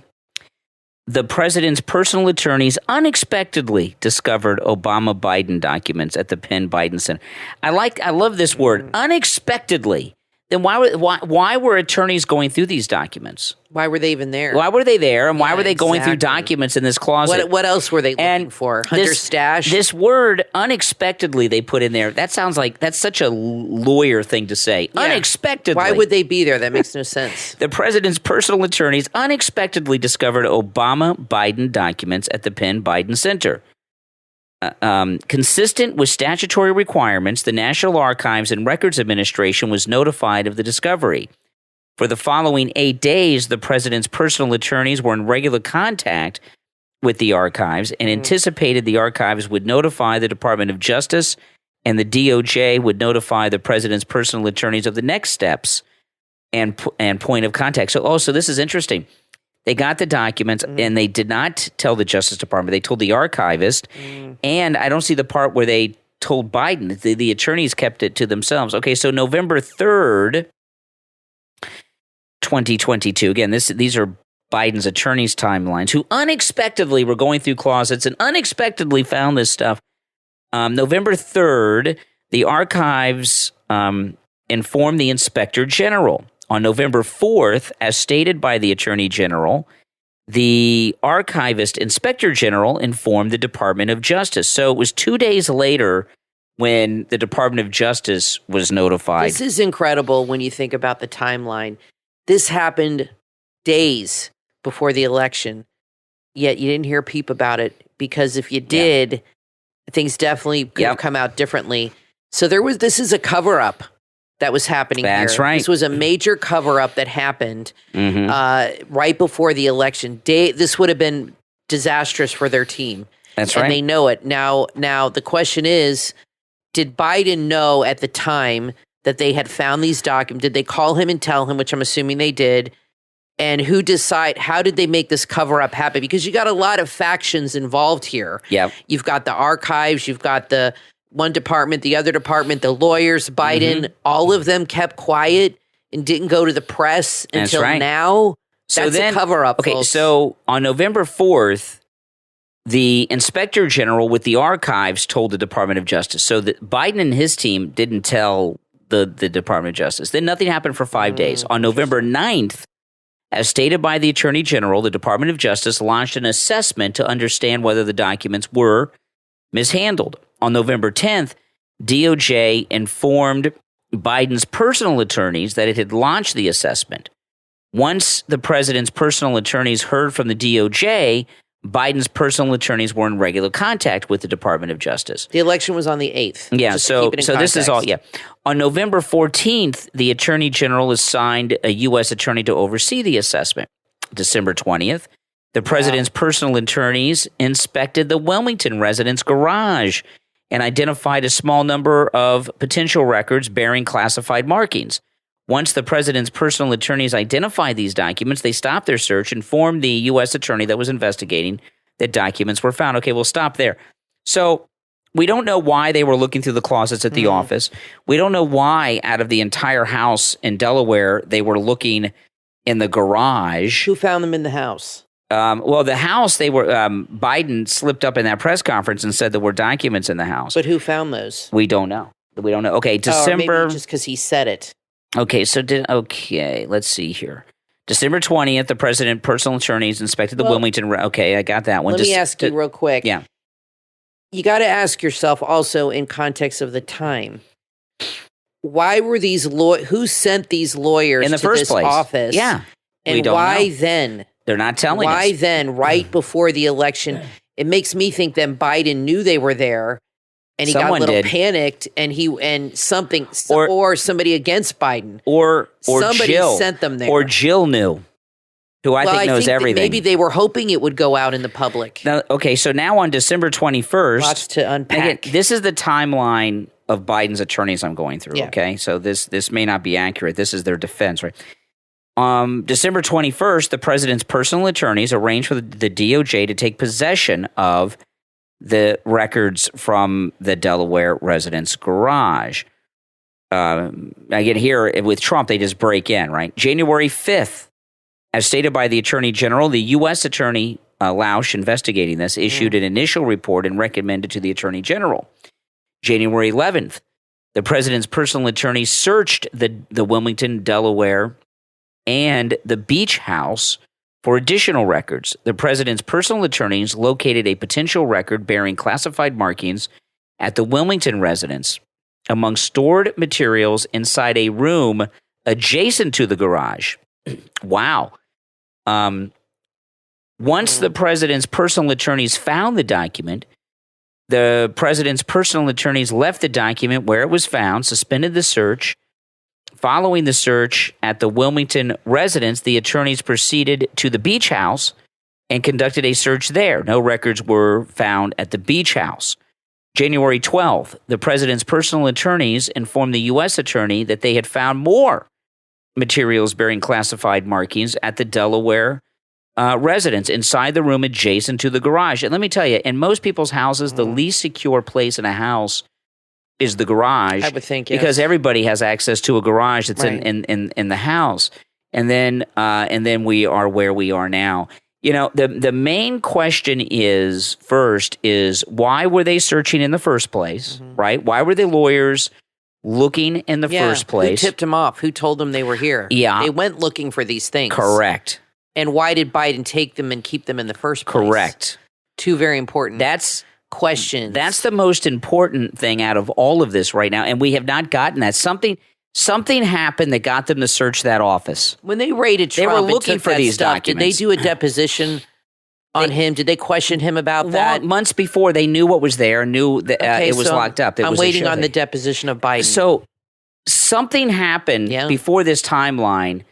the president's personal attorneys unexpectedly discovered Obama-Biden documents at the Penn Biden Center. I love this word, unexpectedly. Then why were attorneys going through these documents? Why were they even there? Why were they there, and why were they going through documents in this closet? What else were they looking for? Hunter's stash? This word, unexpectedly, they put in there. That sounds like that's such a lawyer thing to say. Yeah. Unexpectedly. Why would they be there? That makes no sense. The president's personal attorneys unexpectedly discovered Obama-Biden documents at the Penn Biden Center. Consistent with statutory requirements, the National Archives and Records Administration was notified of the discovery. For the following 8 days, the president's personal attorneys were in regular contact with the archives and anticipated the archives would notify the Department of Justice and the DOJ would notify the president's personal attorneys of the next steps and point of contact. So this is interesting. They got the documents, and they did not tell the Justice Department. They told the archivist, and I don't see the part where they told Biden. The attorneys kept it to themselves. Okay, so November 3rd, 2022. Again, these are Biden's attorneys' timelines, who unexpectedly were going through closets and unexpectedly found this stuff. November 3rd, the archives informed the Inspector General. On November 4th, as stated by the Attorney General, the archivist Inspector General informed the Department of Justice. So it was 2 days later when the Department of Justice was notified. This is incredible when you think about the timeline. This happened days before the election, yet you didn't hear a peep about it, because if you did, things definitely could have come out differently. So this is a cover-up that was happening here. That's right. This was a major cover-up that happened right before the election. This would have been disastrous for their team. That's right. And they know it. Now the question is, did Biden know at the time that they had found these documents? Did they call him and tell him, which I'm assuming they did? And how did they make this cover-up happen? Because you got a lot of factions involved here. Yep. You've got the archives, you've got the one department, the other department, the lawyers, Biden, all of them kept quiet and didn't go to the press until now. That's a cover-up, Okay, folks. so on November 4th, the Inspector General with the archives told the Department of Justice. So that Biden and his team didn't tell the Department of Justice. Then nothing happened for 5 days. On November 9th, as stated by the Attorney General, the Department of Justice launched an assessment to understand whether the documents were mishandled. On November 10th, DOJ informed Biden's personal attorneys that it had launched the assessment. Once the president's personal attorneys heard from the DOJ, Biden's personal attorneys were in regular contact with the Department of Justice. The election was on the 8th. Yeah, so this is all, On November 14th, the Attorney General assigned a U.S. attorney to oversee the assessment. December 20th, the president's personal attorneys inspected the Wilmington residence garage and identified a small number of potential records bearing classified markings. Once the president's personal attorneys identified these documents, they stopped their search and informed the U.S. attorney that was investigating that documents were found. Okay, we'll stop there. So we don't know why they were looking through the closets at the office. We don't know why out of the entire house in Delaware they were looking in the garage. Who found them in the house? The house, Biden slipped up in that press conference and said there were documents in the house. But who found those? We don't know. Okay, December. Or maybe just because he said it. Okay, let's see here. December 20th, the president personal attorneys inspected the Wilmington. Okay, I got that one. Let me ask you real quick. Yeah. You got to ask yourself also in context of the time. Why were who sent these lawyers in the first place? Office? Yeah. And why then? They're not telling us. Why then, right before the election? It makes me think then Biden knew they were there, and he got a little panicked, and somebody against Biden, or somebody Jill sent them there, or Jill knew, who I think knows everything. Maybe they were hoping it would go out in the public. Now, so now on December 21st, lots to unpack. Again, this is the timeline of Biden's attorneys I'm going through. Yeah. Okay, so this may not be accurate. This is their defense, right? December 21st, the president's personal attorneys arranged for the DOJ to take possession of the records from the Delaware residence garage. Again, here with Trump, they just break in, right? January 5th, as stated by the Attorney General, the U.S. Attorney Lausch investigating this issued an initial report and recommended to the Attorney General. January 11th, The president's personal attorney searched the Wilmington, Delaware, and the beach house for additional records. The president's personal attorneys located a potential record bearing classified markings at the Wilmington residence among stored materials inside a room adjacent to the garage. Wow. Once the president's personal attorneys found the document, the president's personal attorneys left the document where it was found, suspended the search. Following the search at the Wilmington residence, the attorneys proceeded to the beach house and conducted a search there. No records were found at the beach house. January 12th, the president's personal attorneys informed the U.S. attorney that they had found more materials bearing classified markings at the Delaware residence inside the room adjacent to the garage. And let me tell you, in most people's houses, the least secure place in a house is the garage. I would think, yes. Because everybody has access to a garage that's Right. in the house. And then we are where we are now. You know, the main question is why were they searching in the first place, right? Why were the lawyers looking in the first place? Who tipped them off? Who told them they were here? Yeah. They went looking for these things. Correct. And why did Biden take them and keep them in the first place? Correct. Two very important questions. That's the most important thing out of all of this right now, and we have not gotten that. Something happened that got them to search that office. When they raided Trump, They were and looking took for that these stuff, documents. Did they do a deposition on him? Did they question him about that? Months before, they knew what was there, knew that it was locked up. I'm waiting on the deposition of Biden. So something happened before this timeline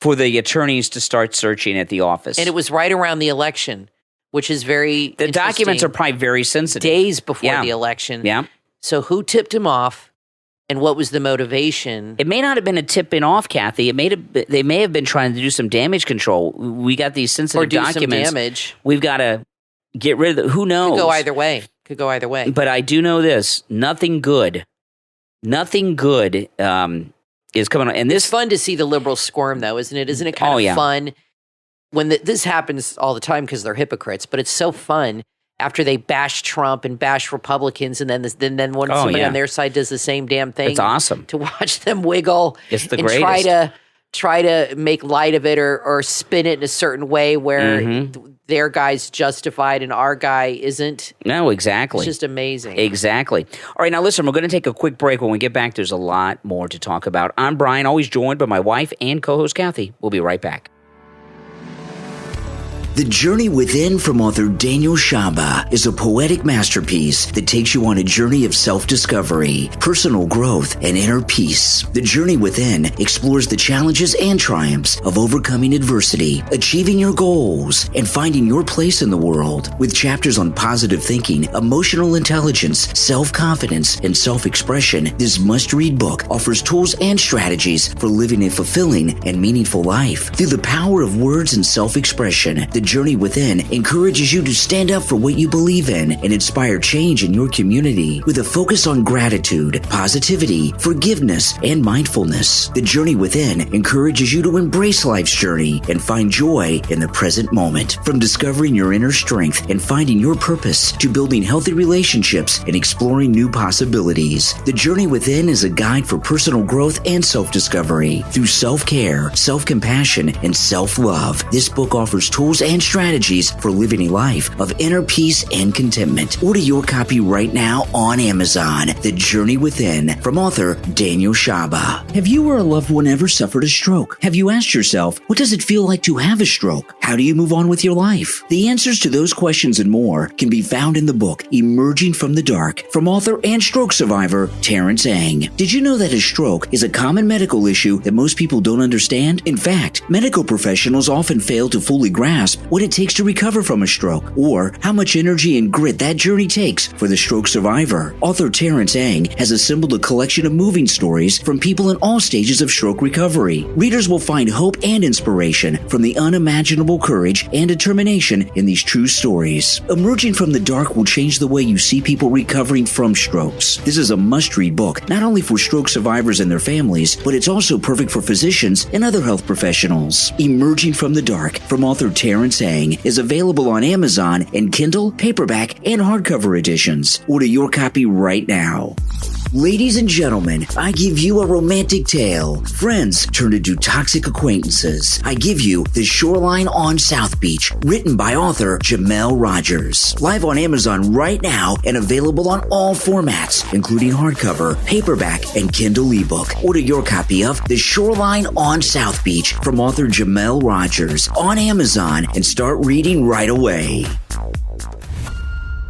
for the attorneys to start searching at the office. And it was right around the election, which is very The documents are probably very sensitive. days before the election. Yeah. So who tipped him off, and what was the motivation? It may not have been a tipping off, Kathy. They may have been trying to do some damage control. We got these sensitive Or do some documents. damage. We've got to get rid of who knows? Could go either way. But I do know this: nothing good is coming on. And It's fun to see the liberals squirm, though, isn't it? Isn't it kind of fun when this happens all the time because they're hypocrites? But it's so fun after they bash Trump and bash Republicans, and then when somebody on their side does the same damn thing. It's awesome to watch them wiggle. It's the and greatest. try to make light of it or spin it in a certain way where their guy's justified and our guy isn't. No, exactly. It's just amazing. Exactly. All right, now listen, we're going to take a quick break. When we get back, there's a lot more to talk about. I'm Brian, always joined by my wife and co-host Kathy. We'll be right back. The Journey Within from author Daniel Shaba is a poetic masterpiece that takes you on a journey of self-discovery, personal growth, and inner peace. The Journey Within explores the challenges and triumphs of overcoming adversity, achieving your goals, and finding your place in the world. With chapters on positive thinking, emotional intelligence, self-confidence, and self-expression, this must-read book offers tools and strategies for living a fulfilling and meaningful life. Through the power of words and self-expression, The Journey Within encourages you to stand up for what you believe in and inspire change in your community with a focus on gratitude, positivity, forgiveness, and mindfulness. The Journey Within encourages you to embrace life's journey and find joy in the present moment. From discovering your inner strength and finding your purpose to building healthy relationships and exploring new possibilities, The Journey Within is a guide for personal growth and self-discovery through self-care, self-compassion, and self-love. This book offers tools and strategies for living a life of inner peace and contentment. Order your copy right now on Amazon. The Journey Within from author Daniel Shaba. Have you or a loved one ever suffered a stroke? Have you asked yourself, what does it feel like to have a stroke? How do you move on with your life? The answers to those questions and more can be found in the book Emerging from the Dark from author and stroke survivor Terrence Ang. Did you know that a stroke is a common medical issue that most people don't understand? In fact, medical professionals often fail to fully grasp what it takes to recover from a stroke, or how much energy and grit that journey takes for the stroke survivor. Author Terrence Ang has assembled a collection of moving stories from people in all stages of stroke recovery. Readers will find hope and inspiration from the unimaginable courage and determination in these true stories. Emerging from the Dark will change the way you see people recovering from strokes. This is a must-read book, not only for stroke survivors and their families, but it's also perfect for physicians and other health professionals. Emerging from the Dark from author Terrence Ang is available on Amazon in Kindle, paperback, and hardcover editions. Order your copy right now. Ladies and gentlemen, I give you a romantic tale. Friends turned into toxic acquaintances. I give you The Shoreline on South Beach, written by author Jamel Rogers. Live on Amazon right now and available on all formats, including hardcover, paperback, and Kindle ebook. Order your copy of The Shoreline on South Beach from author Jamel Rogers on Amazon and start reading right away.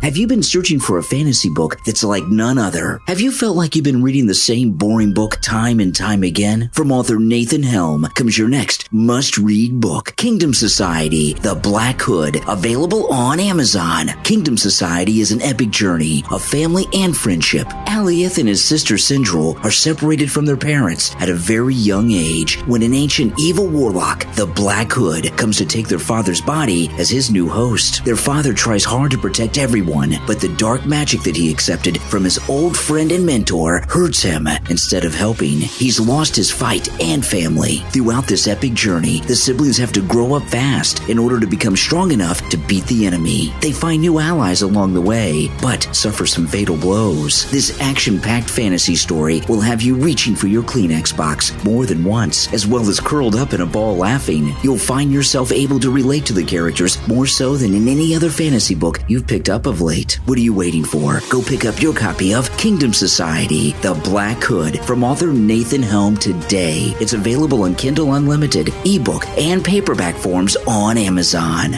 Have you been searching for a fantasy book that's like none other? Have you felt like you've been reading the same boring book time and time again? From author Nathan Helm comes your next must-read book, Kingdom Society, The Black Hood, available on Amazon. Kingdom Society is an epic journey of family and friendship. Alieth and his sister Sindril are separated from their parents at a very young age when an ancient evil warlock, the Black Hood, comes to take their father's body as his new host. Their father tries hard to protect everyone, but the dark magic that he accepted from his old friend and mentor hurts him instead of helping. He's lost his fight and family. Throughout this epic journey, the siblings have to grow up fast in order to become strong enough to beat the enemy. They find new allies along the way, but suffer some fatal blows. This action-packed fantasy story will have you reaching for your Kleenex box more than once, as well as curled up in a ball laughing. You'll find yourself able to relate to the characters more so than in any other fantasy book you've picked up of late. What are you waiting for? Go pick up your copy of Kingdom Society, The Black Hood from author Nathan Helm today. It's available on Kindle Unlimited, ebook, and paperback forms on Amazon.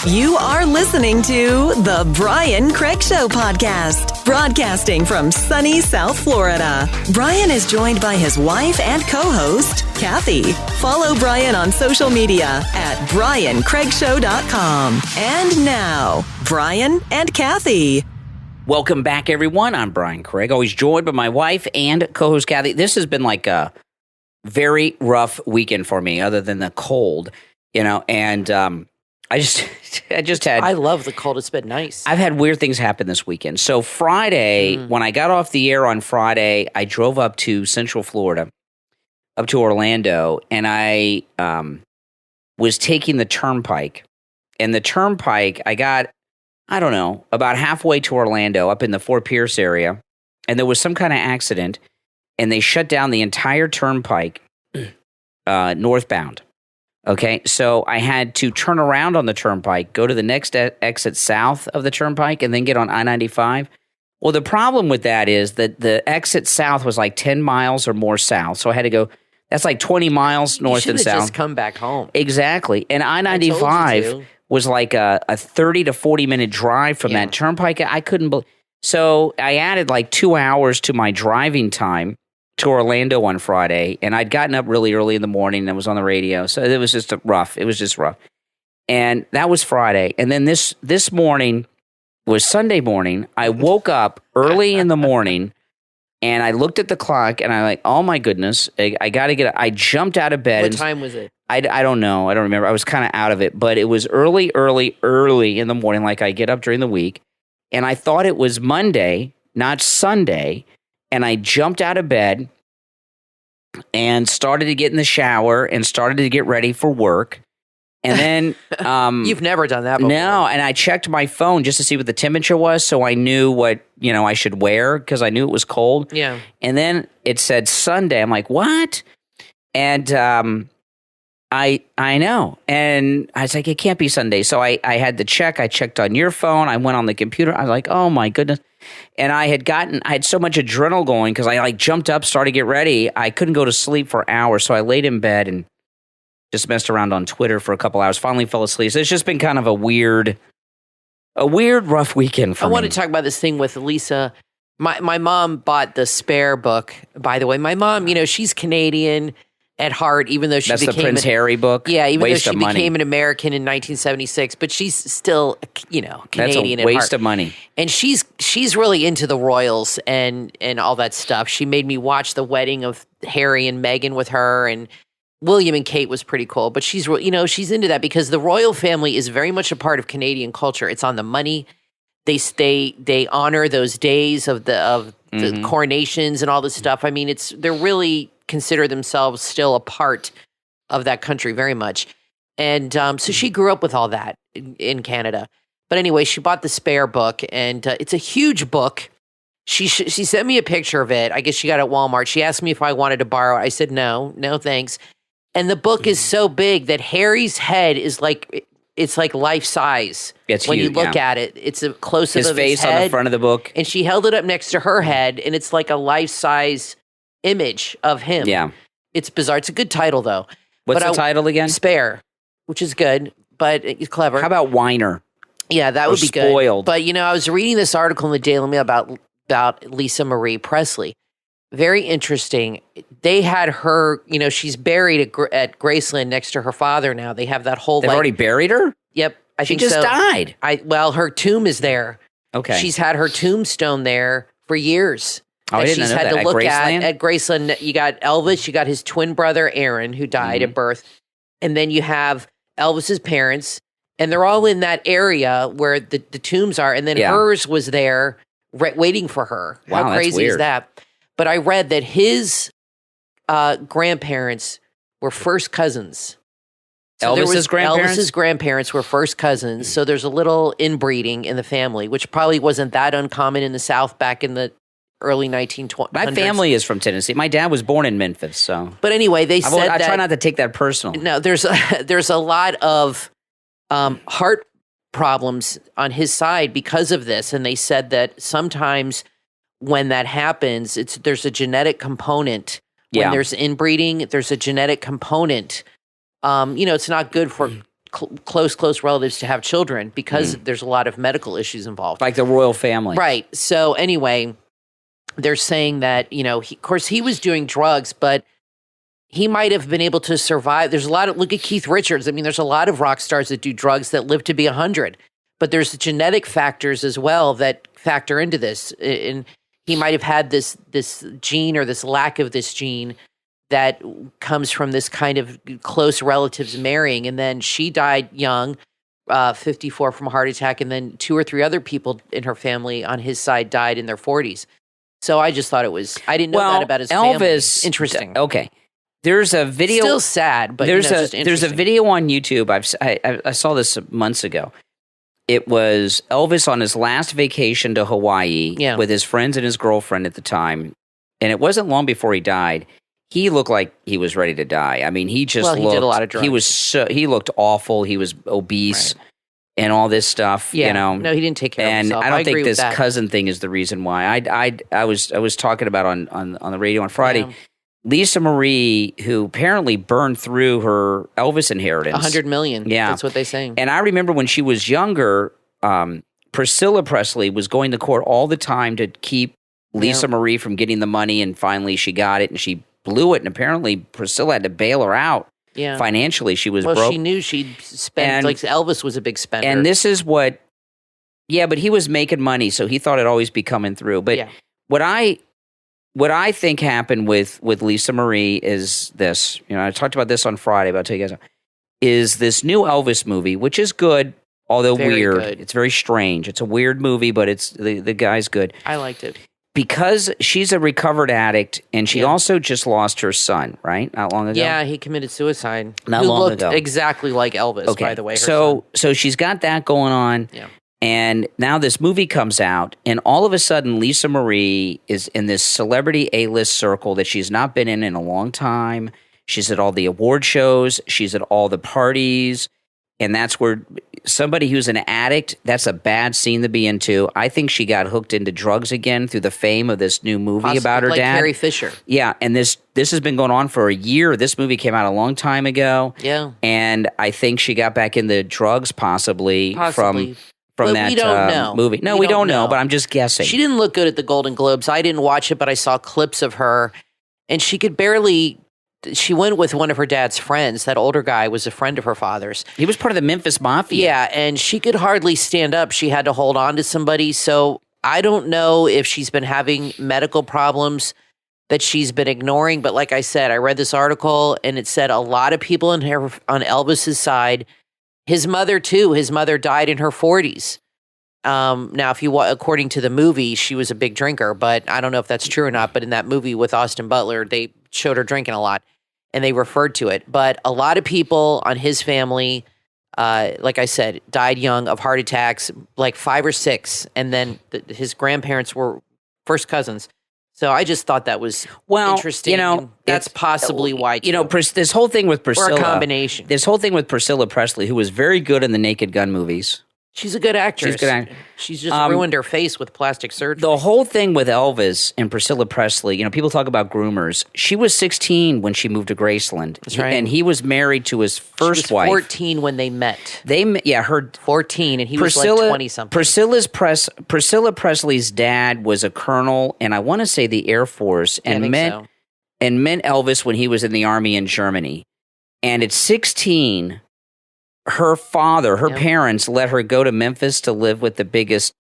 You are listening to The Brian Craig Show podcast, broadcasting from sunny South Florida. Brian is joined by his wife and co-host, Kathy. Follow Brian on social media at BrianCraigShow.com. And now, Brian and Kathy. Welcome back, everyone. I'm Brian Craig, always joined by my wife and co-host, Kathy. This has been like a very rough weekend for me, other than the cold, and I just had... I love the cold. It's been nice. I've had weird things happen this weekend. So Friday, when I got off the air on Friday, I drove up to Central Florida, up to Orlando, and I was taking the turnpike. And the turnpike, I got, I don't know, about halfway to Orlando, up in the Fort Pierce area, and there was some kind of accident, and they shut down the entire turnpike northbound. Okay, so I had to turn around on the turnpike, go to the next exit south of the turnpike, and then get on I-95. Well, the problem with that is that the exit south was like 10 miles or more south, so I had to go, that's like 20 miles north and south. You should have just come back home. Exactly, and I-95 was like a 30 to 40-minute drive from that turnpike. I couldn't believe. So I added like 2 hours to my driving time to Orlando on Friday, and I'd gotten up really early in the morning and I was on the radio. So it was just rough. It was just rough. And that was Friday. And then this morning was Sunday morning. I woke up early in the morning and I looked at the clock and I'm like, oh my goodness, I got to get up. I jumped out of bed. What time was it? I don't know. I don't remember. I was kind of out of it, but it was early in the morning, like I get up during the week. And I thought it was Monday, not Sunday. And I jumped out of bed and started to get in the shower and started to get ready for work. And then... You've never done that before. No, and I checked my phone just to see what the temperature was so I knew what, I should wear because I knew it was cold. Yeah. And then it said Sunday. I'm like, what? And I know. And I was like, it can't be Sunday. So I had to check. I checked on your phone. I went on the computer. I was like, oh my goodness. And I had so much adrenaline going because I jumped up, started to get ready. I couldn't go to sleep for hours. So I laid in bed and just messed around on Twitter for a couple hours, finally fell asleep. So it's just been kind of a weird, rough weekend for me. I want to talk about this thing with Lisa. My mom bought the Spare book, by the way. My mom, she's Canadian at heart, even though she became... That's the Prince Harry book? Yeah, even though she became an American in 1976. But she's still, Canadian at heart. That's a waste of money. And she's really into the royals and all that stuff. She made me watch the wedding of Harry and Meghan with her, and William and Kate was pretty cool. But she's into that because the royal family is very much a part of Canadian culture. It's on the money. They honor those days of the coronations and all this stuff. I mean, they're really consider themselves still a part of that country very much. And so she grew up with all that in Canada. But anyway, she bought the Spare book, and it's a huge book. She sent me a picture of it. I guess she got it at Walmart. She asked me if I wanted to borrow it. I said no thanks. And the book is so big that Harry's head is like it's like life size. It's when huge, you look at it. It's a close up his of face his head, on the front of the book. and she held it up next to her head, and it's like a life size image of him. Yeah, it's bizarre. It's a good title though. What's the title again? Spare, which is good, but it's clever. How about Whiner? Yeah, that would be Spoiled. good. But I was reading this article in the Daily Mail about Lisa Marie Presley. Very interesting. They had her, she's buried at Graceland next to her father now. They have that whole They've already buried her? Yep. She just died. Well, her tomb is there. Okay. She's had her tombstone there for years. Oh, I didn't know that. To look Graceland? at Graceland. You got Elvis, you got his twin brother Aaron, who died at birth. And then you have Elvis's parents, and they're all in that area where the tombs are. And then hers was there waiting for her. Wow, How crazy is that? But I read that his grandparents were first cousins. So Elvis's grandparents? Elvis's grandparents were first cousins. So there's a little inbreeding in the family, which probably wasn't that uncommon in the South back in the early 1920s. My family is from Tennessee. My dad was born in Memphis, so. But anyway, they said I try not to take that personal. No, there's a lot of heart problems on his side because of this, and they said that sometimes when that happens, there's a genetic component. When there's inbreeding, there's a genetic component. It's not good for close relatives to have children because there's a lot of medical issues involved. Like the royal family. Right. So anyway, they're saying that, of course, he was doing drugs, but he might have been able to survive. There's a lot of, look at Keith Richards. I mean, there's a lot of rock stars that do drugs that live to be 100, but there's genetic factors as well that factor into this. And he might have had this gene or this lack of this gene that comes from this kind of close relatives marrying. And then she died young, 54 from a heart attack. And then 2 or 3 other people in her family on his side died in their 40s. So I just thought I didn't know that about his Elvis, family. Interesting. Okay. There's a video. Still sad, but there's just a video on YouTube. I saw this months ago. It was Elvis on his last vacation to Hawaii with his friends and his girlfriend at the time. And it wasn't long before he died. He looked like he was ready to die. I mean, he did a lot of drugs. He looked awful. He was obese and all this stuff, No, he didn't take care of himself. And I don't think this cousin thing is the reason why. I was talking about on the radio on Friday. Yeah. Lisa Marie, who apparently burned through her Elvis inheritance. $100 million. Yeah. That's what they're saying. And I remember when she was younger, Priscilla Presley was going to court all the time to keep Lisa Marie from getting the money, and finally she got it, and she blew it, and apparently Priscilla had to bail her out financially. She was broke. She knew she'd spend, like Elvis was a big spender. And this is what, but he was making money, so he thought it'd always be coming through. But what I think happened with Lisa Marie is this. I talked about this on Friday, but I'll tell you guys, is this new Elvis movie, which is good, although weird. Good. It's very strange. It's a weird movie, but it's the guy's good. I liked it. Because she's a recovered addict, and she also just lost her son, right? Not long ago? Yeah, he committed suicide. Not long ago. Exactly like Elvis, by the way. So she's got that going on. Yeah. And now this movie comes out, and all of a sudden Lisa Marie is in this celebrity A-list circle that she's not been in a long time. She's at all the award shows. She's at all the parties. And that's where somebody who's an addict, that's a bad scene to be into. I think she got hooked into drugs again through the fame of this new movie about her like dad. Carrie Fisher. Yeah, and this has been going on for a year. This movie came out a long time ago. Yeah. And I think she got back into drugs possibly. from but that we don't know. movie. No, we don't know, but I'm just guessing. She didn't look good at the Golden Globes. I didn't watch it, but I saw clips of her, and she could barely... She went with one of her dad's friends. That older guy was a friend of her father's. He was part of the Memphis Mafia. Yeah, and she could hardly stand up. She had to hold on to somebody. So I don't know if she's been having medical problems that she's been ignoring. But like I said, I read this article, and it said a lot of people on Elvis's side. His mother, too. His mother died in her 40s. Now, according to the movie, she was a big drinker, but I don't know if that's true or not. But in that movie with Austin Butler, they showed her drinking a lot, and they referred to it. But a lot of people on his family, like I said, died young of heart attacks, like 5 or 6. And then his grandparents were first cousins. So I just thought that was interesting. You know, that's possibly why. You know, this whole thing with Priscilla, or a combination. This whole thing with Priscilla Presley, who was very good in the Naked Gun movies. She's a good actress. She's good. She's just ruined her face with plastic surgery. The whole thing with Elvis and Priscilla Presley, you know, people talk about groomers. She was 16 when she moved to Graceland. That's right. And he was married to his first wife. 14 when they met. Her 14, and he was like 20-something. Priscilla Presley's dad was a colonel, and I want to say the Air Force, and met Elvis when he was in the army in Germany. And at 16... her parents let her go to Memphis to live with the biggest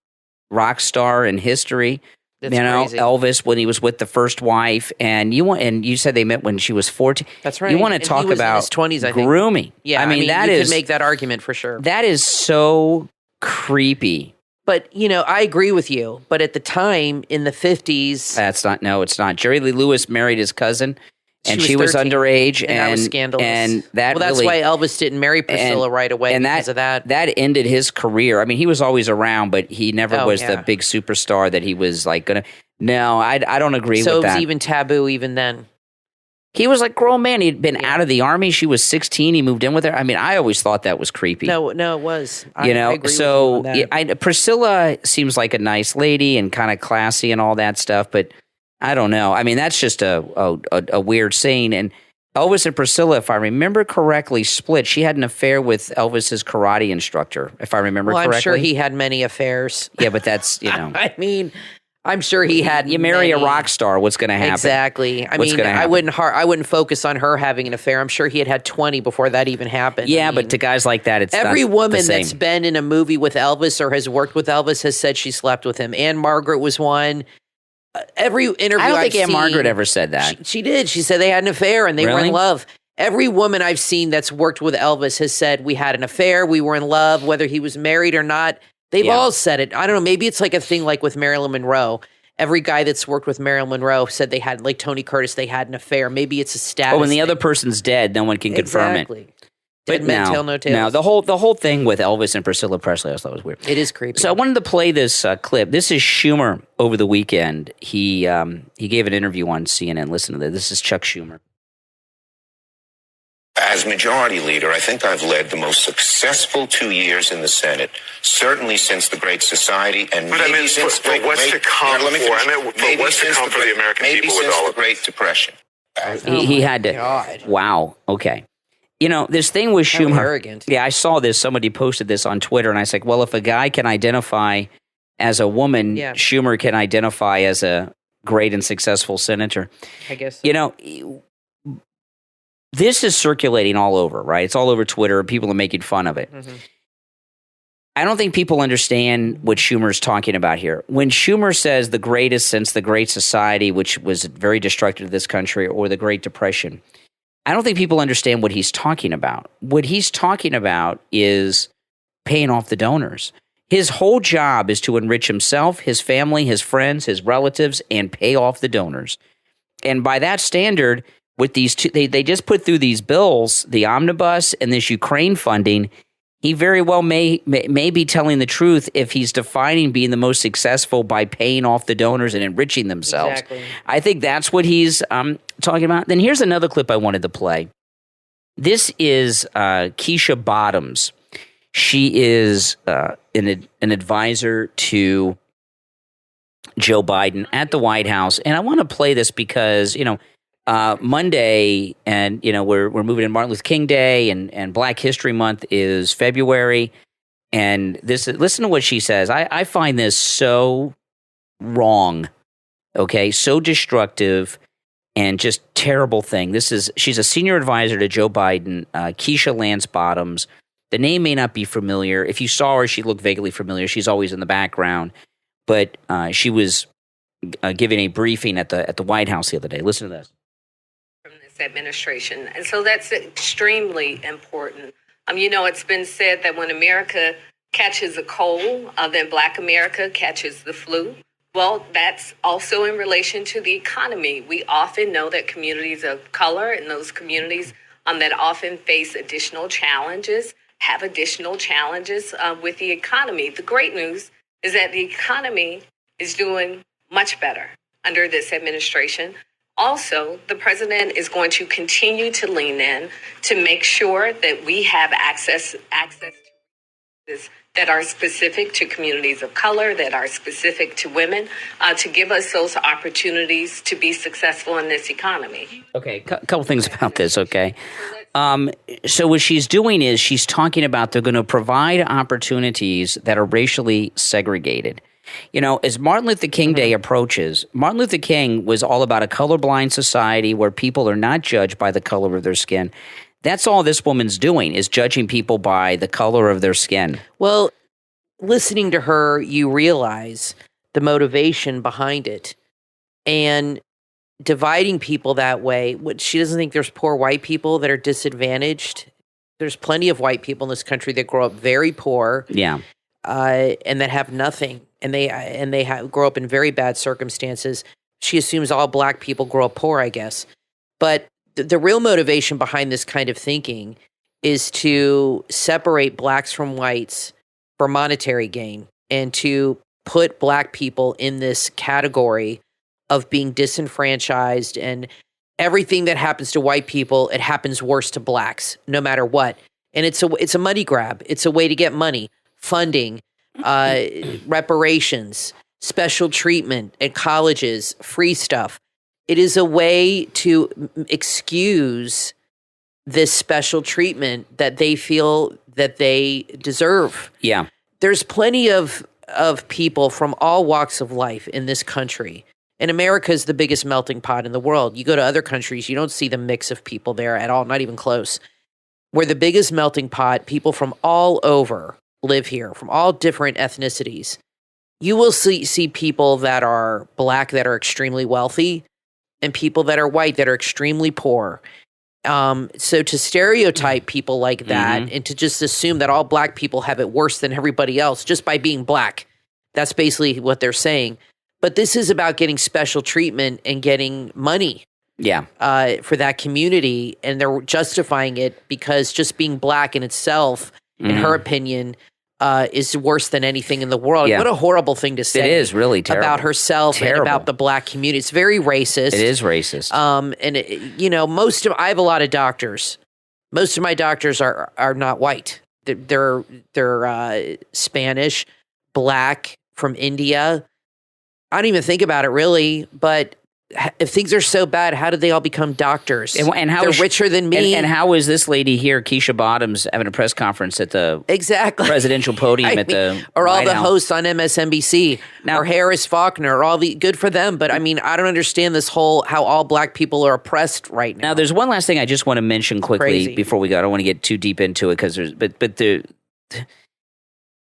rock star in history. That's crazy. Elvis, when he was with the first wife, and you said they met when she was 14. That's right. You want to talk he was about in his 20s, I think. grooming? Yeah, I mean you could make that argument for sure. That is so creepy. But I agree with you. But at the time in the 50s, it's not. Jerry Lee Lewis married his cousin. And she was 13, underage, and that was scandalous. And that's why Elvis didn't marry Priscilla right away because of that. That ended his career. I mean, he was always around, but he never was the big superstar that he was like going to. No, I don't agree with that. So it was even taboo even then. He was like grown man. He'd been out of the army. She was 16. He moved in with her. I mean, I always thought that was creepy. No, it was. I agree with you on that. Priscilla seems like a nice lady and kind of classy and all that stuff, but I don't know. I mean, that's just a weird scene. And Elvis and Priscilla, if I remember correctly, split. She had an affair with Elvis's karate instructor, if I remember correctly. I'm sure he had many affairs. Yeah, but that's, I mean, I'm sure he had You marry a rock star, what's going to happen? Exactly. I mean, I wouldn't focus on her having an affair. I'm sure he had 20 before that even happened. Yeah, but to guys like that, it's every not woman the same. that's been in a movie with Elvis or has worked with Elvis has said she slept with him. Anne Margaret was one. Every interview I don't think I've Anne Margaret ever said that. She did. She said they had an affair and they were in love. Every woman I've seen that's worked with Elvis has said we had an affair, we were in love, whether he was married or not. They've all said it. I don't know. Maybe it's like a thing like with Marilyn Monroe. Every guy that's worked with Marilyn Monroe said they had, like Tony Curtis, they had an affair. Maybe it's a status. But when the other person's dead, no one can confirm it. Exactly. Dead men tell no tales. Now, the whole thing with Elvis and Priscilla Presley, I thought was weird. It is creepy. So I wanted to play this clip. This is Schumer over the weekend. He gave an interview on CNN. Listen to this. This is Chuck Schumer. As majority leader, I think I've led the most successful 2 years in the Senate, certainly since the Great Society, and but maybe since for the American people with all of the Great Depression. He had to. God. Wow. Okay. This thing with Schumer. How arrogant. Yeah, I saw this. Somebody posted this on Twitter, and I was like, well, if a guy can identify as a woman, Schumer can identify as a great and successful senator. I guess so. This is circulating all over, right? It's all over Twitter. People are making fun of it. Mm-hmm. I don't think people understand what Schumer's talking about here. When Schumer says the greatest since the Great Society, which was very destructive to this country, or the Great Depression, I don't think people understand what he's talking about. What he's talking about is paying off the donors. His whole job is to enrich himself, his family, his friends, his relatives, and pay off the donors. And by that standard, with these two, they just put through these bills, the omnibus and this Ukraine funding. He very well may be telling the truth if he's defining being the most successful by paying off the donors and enriching themselves. Exactly. I think that's what he's talking about. Then here's another clip I wanted to play. This is Keisha Bottoms. She is an advisor to Joe Biden at the White House. And I want to play this because, Monday, and we're moving in Martin Luther King Day, and Black History Month is February, and listen to what she says. I find this so wrong, okay, so destructive, and just terrible thing. She's a senior advisor to Joe Biden, Keisha Lance Bottoms. The name may not be familiar. If you saw her, she looked vaguely familiar. She's always in the background, but she was giving a briefing at the White House the other day. Listen to this. Administration. And so that's extremely important. It's been said that when America catches a cold, then Black America catches the flu. Well, that's also in relation to the economy. We often know that communities of color and those communities that often face additional challenges have additional challenges with the economy. The great news is that the economy is doing much better under this administration. Also, the president is going to continue to lean in to make sure that we have access to this that are specific to communities of color, that are specific to women, to give us those opportunities to be successful in this economy. Okay, a couple things about this, okay? So what she's doing is she's talking about they're going to provide opportunities that are racially segregated. You know, as Martin Luther King Day approaches, Martin Luther King was all about a colorblind society where people are not judged by the color of their skin. That's all this woman's doing, is judging people by the color of their skin. Well, listening to her, you realize the motivation behind it. And dividing people that way, she doesn't think there's poor white people that are disadvantaged. There's plenty of white people in this country that grow up very poor. Yeah. And that have nothing. And they grow up in very bad circumstances. She assumes all black people grow up poor, I guess. But the real motivation behind this kind of thinking is to separate blacks from whites for monetary gain and to put black people in this category of being disenfranchised, and everything that happens to white people, it happens worse to blacks, no matter what. And it's a money grab. It's a way to get money, funding, reparations, special treatment at colleges, free stuff. It is a way to excuse this special treatment that they feel that they deserve. Yeah. There's plenty of people from all walks of life in this country. And America is the biggest melting pot in the world. You go to other countries, you don't see the mix of people there at all, not even close. We're the biggest melting pot. People from all over live here, from all different ethnicities. You will see people that are black that are extremely wealthy and people that are white that are extremely poor. So to stereotype people like that and to just assume that all black people have it worse than everybody else just by being black, that's basically what they're saying. But this is about getting special treatment and getting money for that community. And they're justifying it because just being black in itself, in her opinion, is worse than anything in the world. Yeah. What a horrible thing to say. It is really terrible. About herself and about the black community. It's very racist. It is racist. And I have a lot of doctors. Most of my doctors are not white. They're Spanish, black, from India. I don't even think about it really, but if things are so bad, how did they all become doctors? And how they're richer than me. And how is this lady here, Keisha Bottoms, having a press conference at the presidential podium or all White the House? hosts on MSNBC, or Harris Faulkner, or all the good for them. But I mean, I don't understand this whole how all black people are oppressed right now. Now, there's one last thing I just want to mention quickly before we go. I don't want to get too deep into it because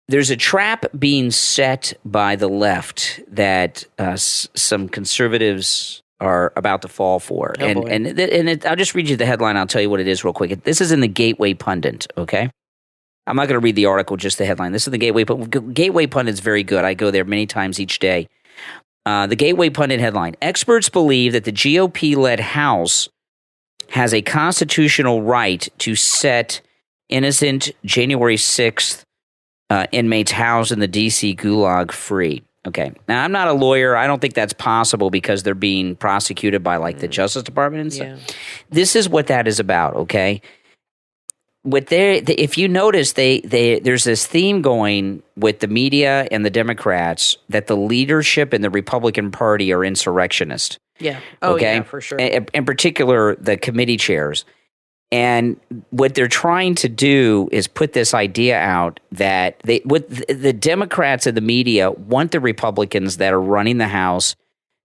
there's a trap being set by the left that some conservatives are about to fall for. I'll just read you the headline. I'll tell you what it is real quick. This is in the Gateway Pundit, okay? I'm not going to read the article, just the headline. This is the Gateway Pundit. Gateway Pundit's very good. I go there many times each day. The Gateway Pundit headline: experts believe that the GOP-led House has a constitutional right to set innocent January 6th inmates housed in the D.C. Gulag free. Okay. Now, I'm not a lawyer. I don't think that's possible because they're being prosecuted by the Justice Department and stuff. Yeah. This is what that is about, okay? If you notice, there's this theme going with the media and the Democrats that the leadership in the Republican Party are insurrectionists. Yeah. Oh, okay? Yeah, for sure. In particular, the committee chairs. And what they're trying to do is put this idea out that the Democrats and the media want the Republicans that are running the House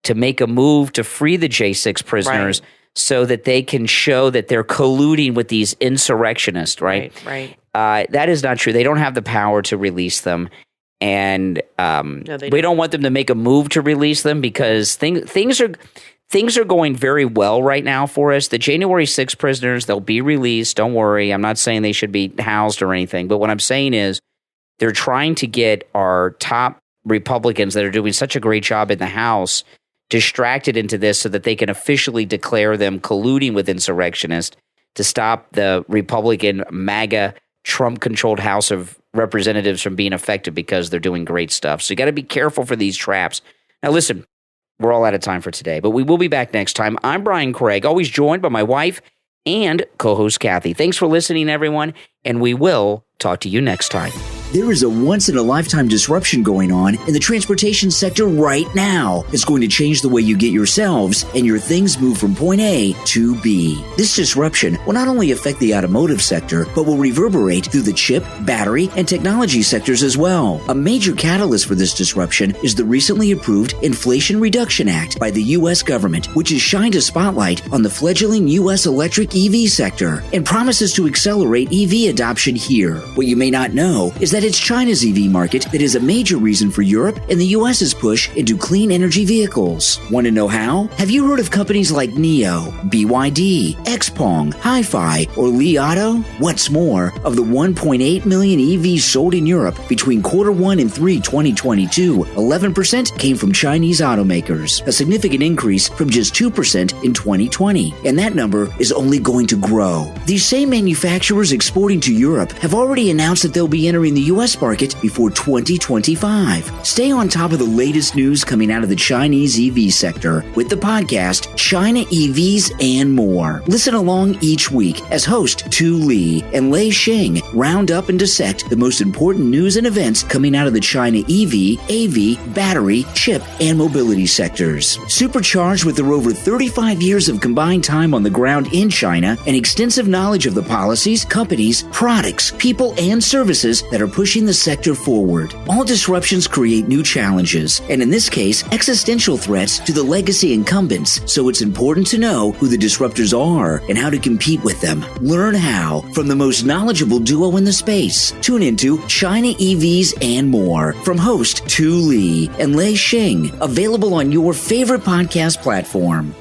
to make a move to free the J6 prisoners so that they can show that they're colluding with these insurrectionists, right? Right. That is not true. They don't have the power to release them. And we don't want them to make a move to release them because things are going very well right now for us. The January 6th prisoners, they'll be released. Don't worry. I'm not saying they should be housed or anything. But what I'm saying is they're trying to get our top Republicans that are doing such a great job in the House distracted into this so that they can officially declare them colluding with insurrectionists to stop the Republican MAGA Trump-controlled House of Representatives from being affected because they're doing great stuff. So you got to be careful for these traps. Now, listen. we're all out of time for today, but we will be back next time. I'm Brian Craig, always joined by my wife and co-host Kathy. Thanks for listening, everyone, and we will talk to you next time. There is a once-in-a-lifetime disruption going on in the transportation sector right now. It's going to change the way you get yourselves and your things move from point A to B. This disruption will not only affect the automotive sector, but will reverberate through the chip, battery, and technology sectors as well. A major catalyst for this disruption is the recently approved Inflation Reduction Act by the U.S. government, which has shined a spotlight on the fledgling U.S. electric EV sector and promises to accelerate EV adoption here. What you may not know is that it's China's EV market that is a major reason for Europe and the U.S.'s push into clean energy vehicles. Want to know how? Have you heard of companies like NIO, BYD, XPeng, Hi-Fi, or Li Auto? What's more, of the 1.8 million EVs sold in Europe between Q1 and 3 2022, 11% came from Chinese automakers, a significant increase from just 2% in 2020. And that number is only going to grow. These same manufacturers exporting to Europe have already announced that they'll be entering the U.S. market before 2025. Stay on top of the latest news coming out of the Chinese EV sector with the podcast China EVs and More. Listen along each week as host Tu Li and Lei Xing round up and dissect the most important news and events coming out of the China EV, AV, battery, chip, and mobility sectors. Supercharged with their over 35 years of combined time on the ground in China and extensive knowledge of the policies, companies, products, people, and services that are pushing the sector forward. All disruptions create new challenges, and in this case, existential threats to the legacy incumbents, so it's important to know who the disruptors are and how to compete with them. Learn how from the most knowledgeable duo in the space. Tune into China EVs and More from host Tu Li and Lei Xing, available on your favorite podcast platform.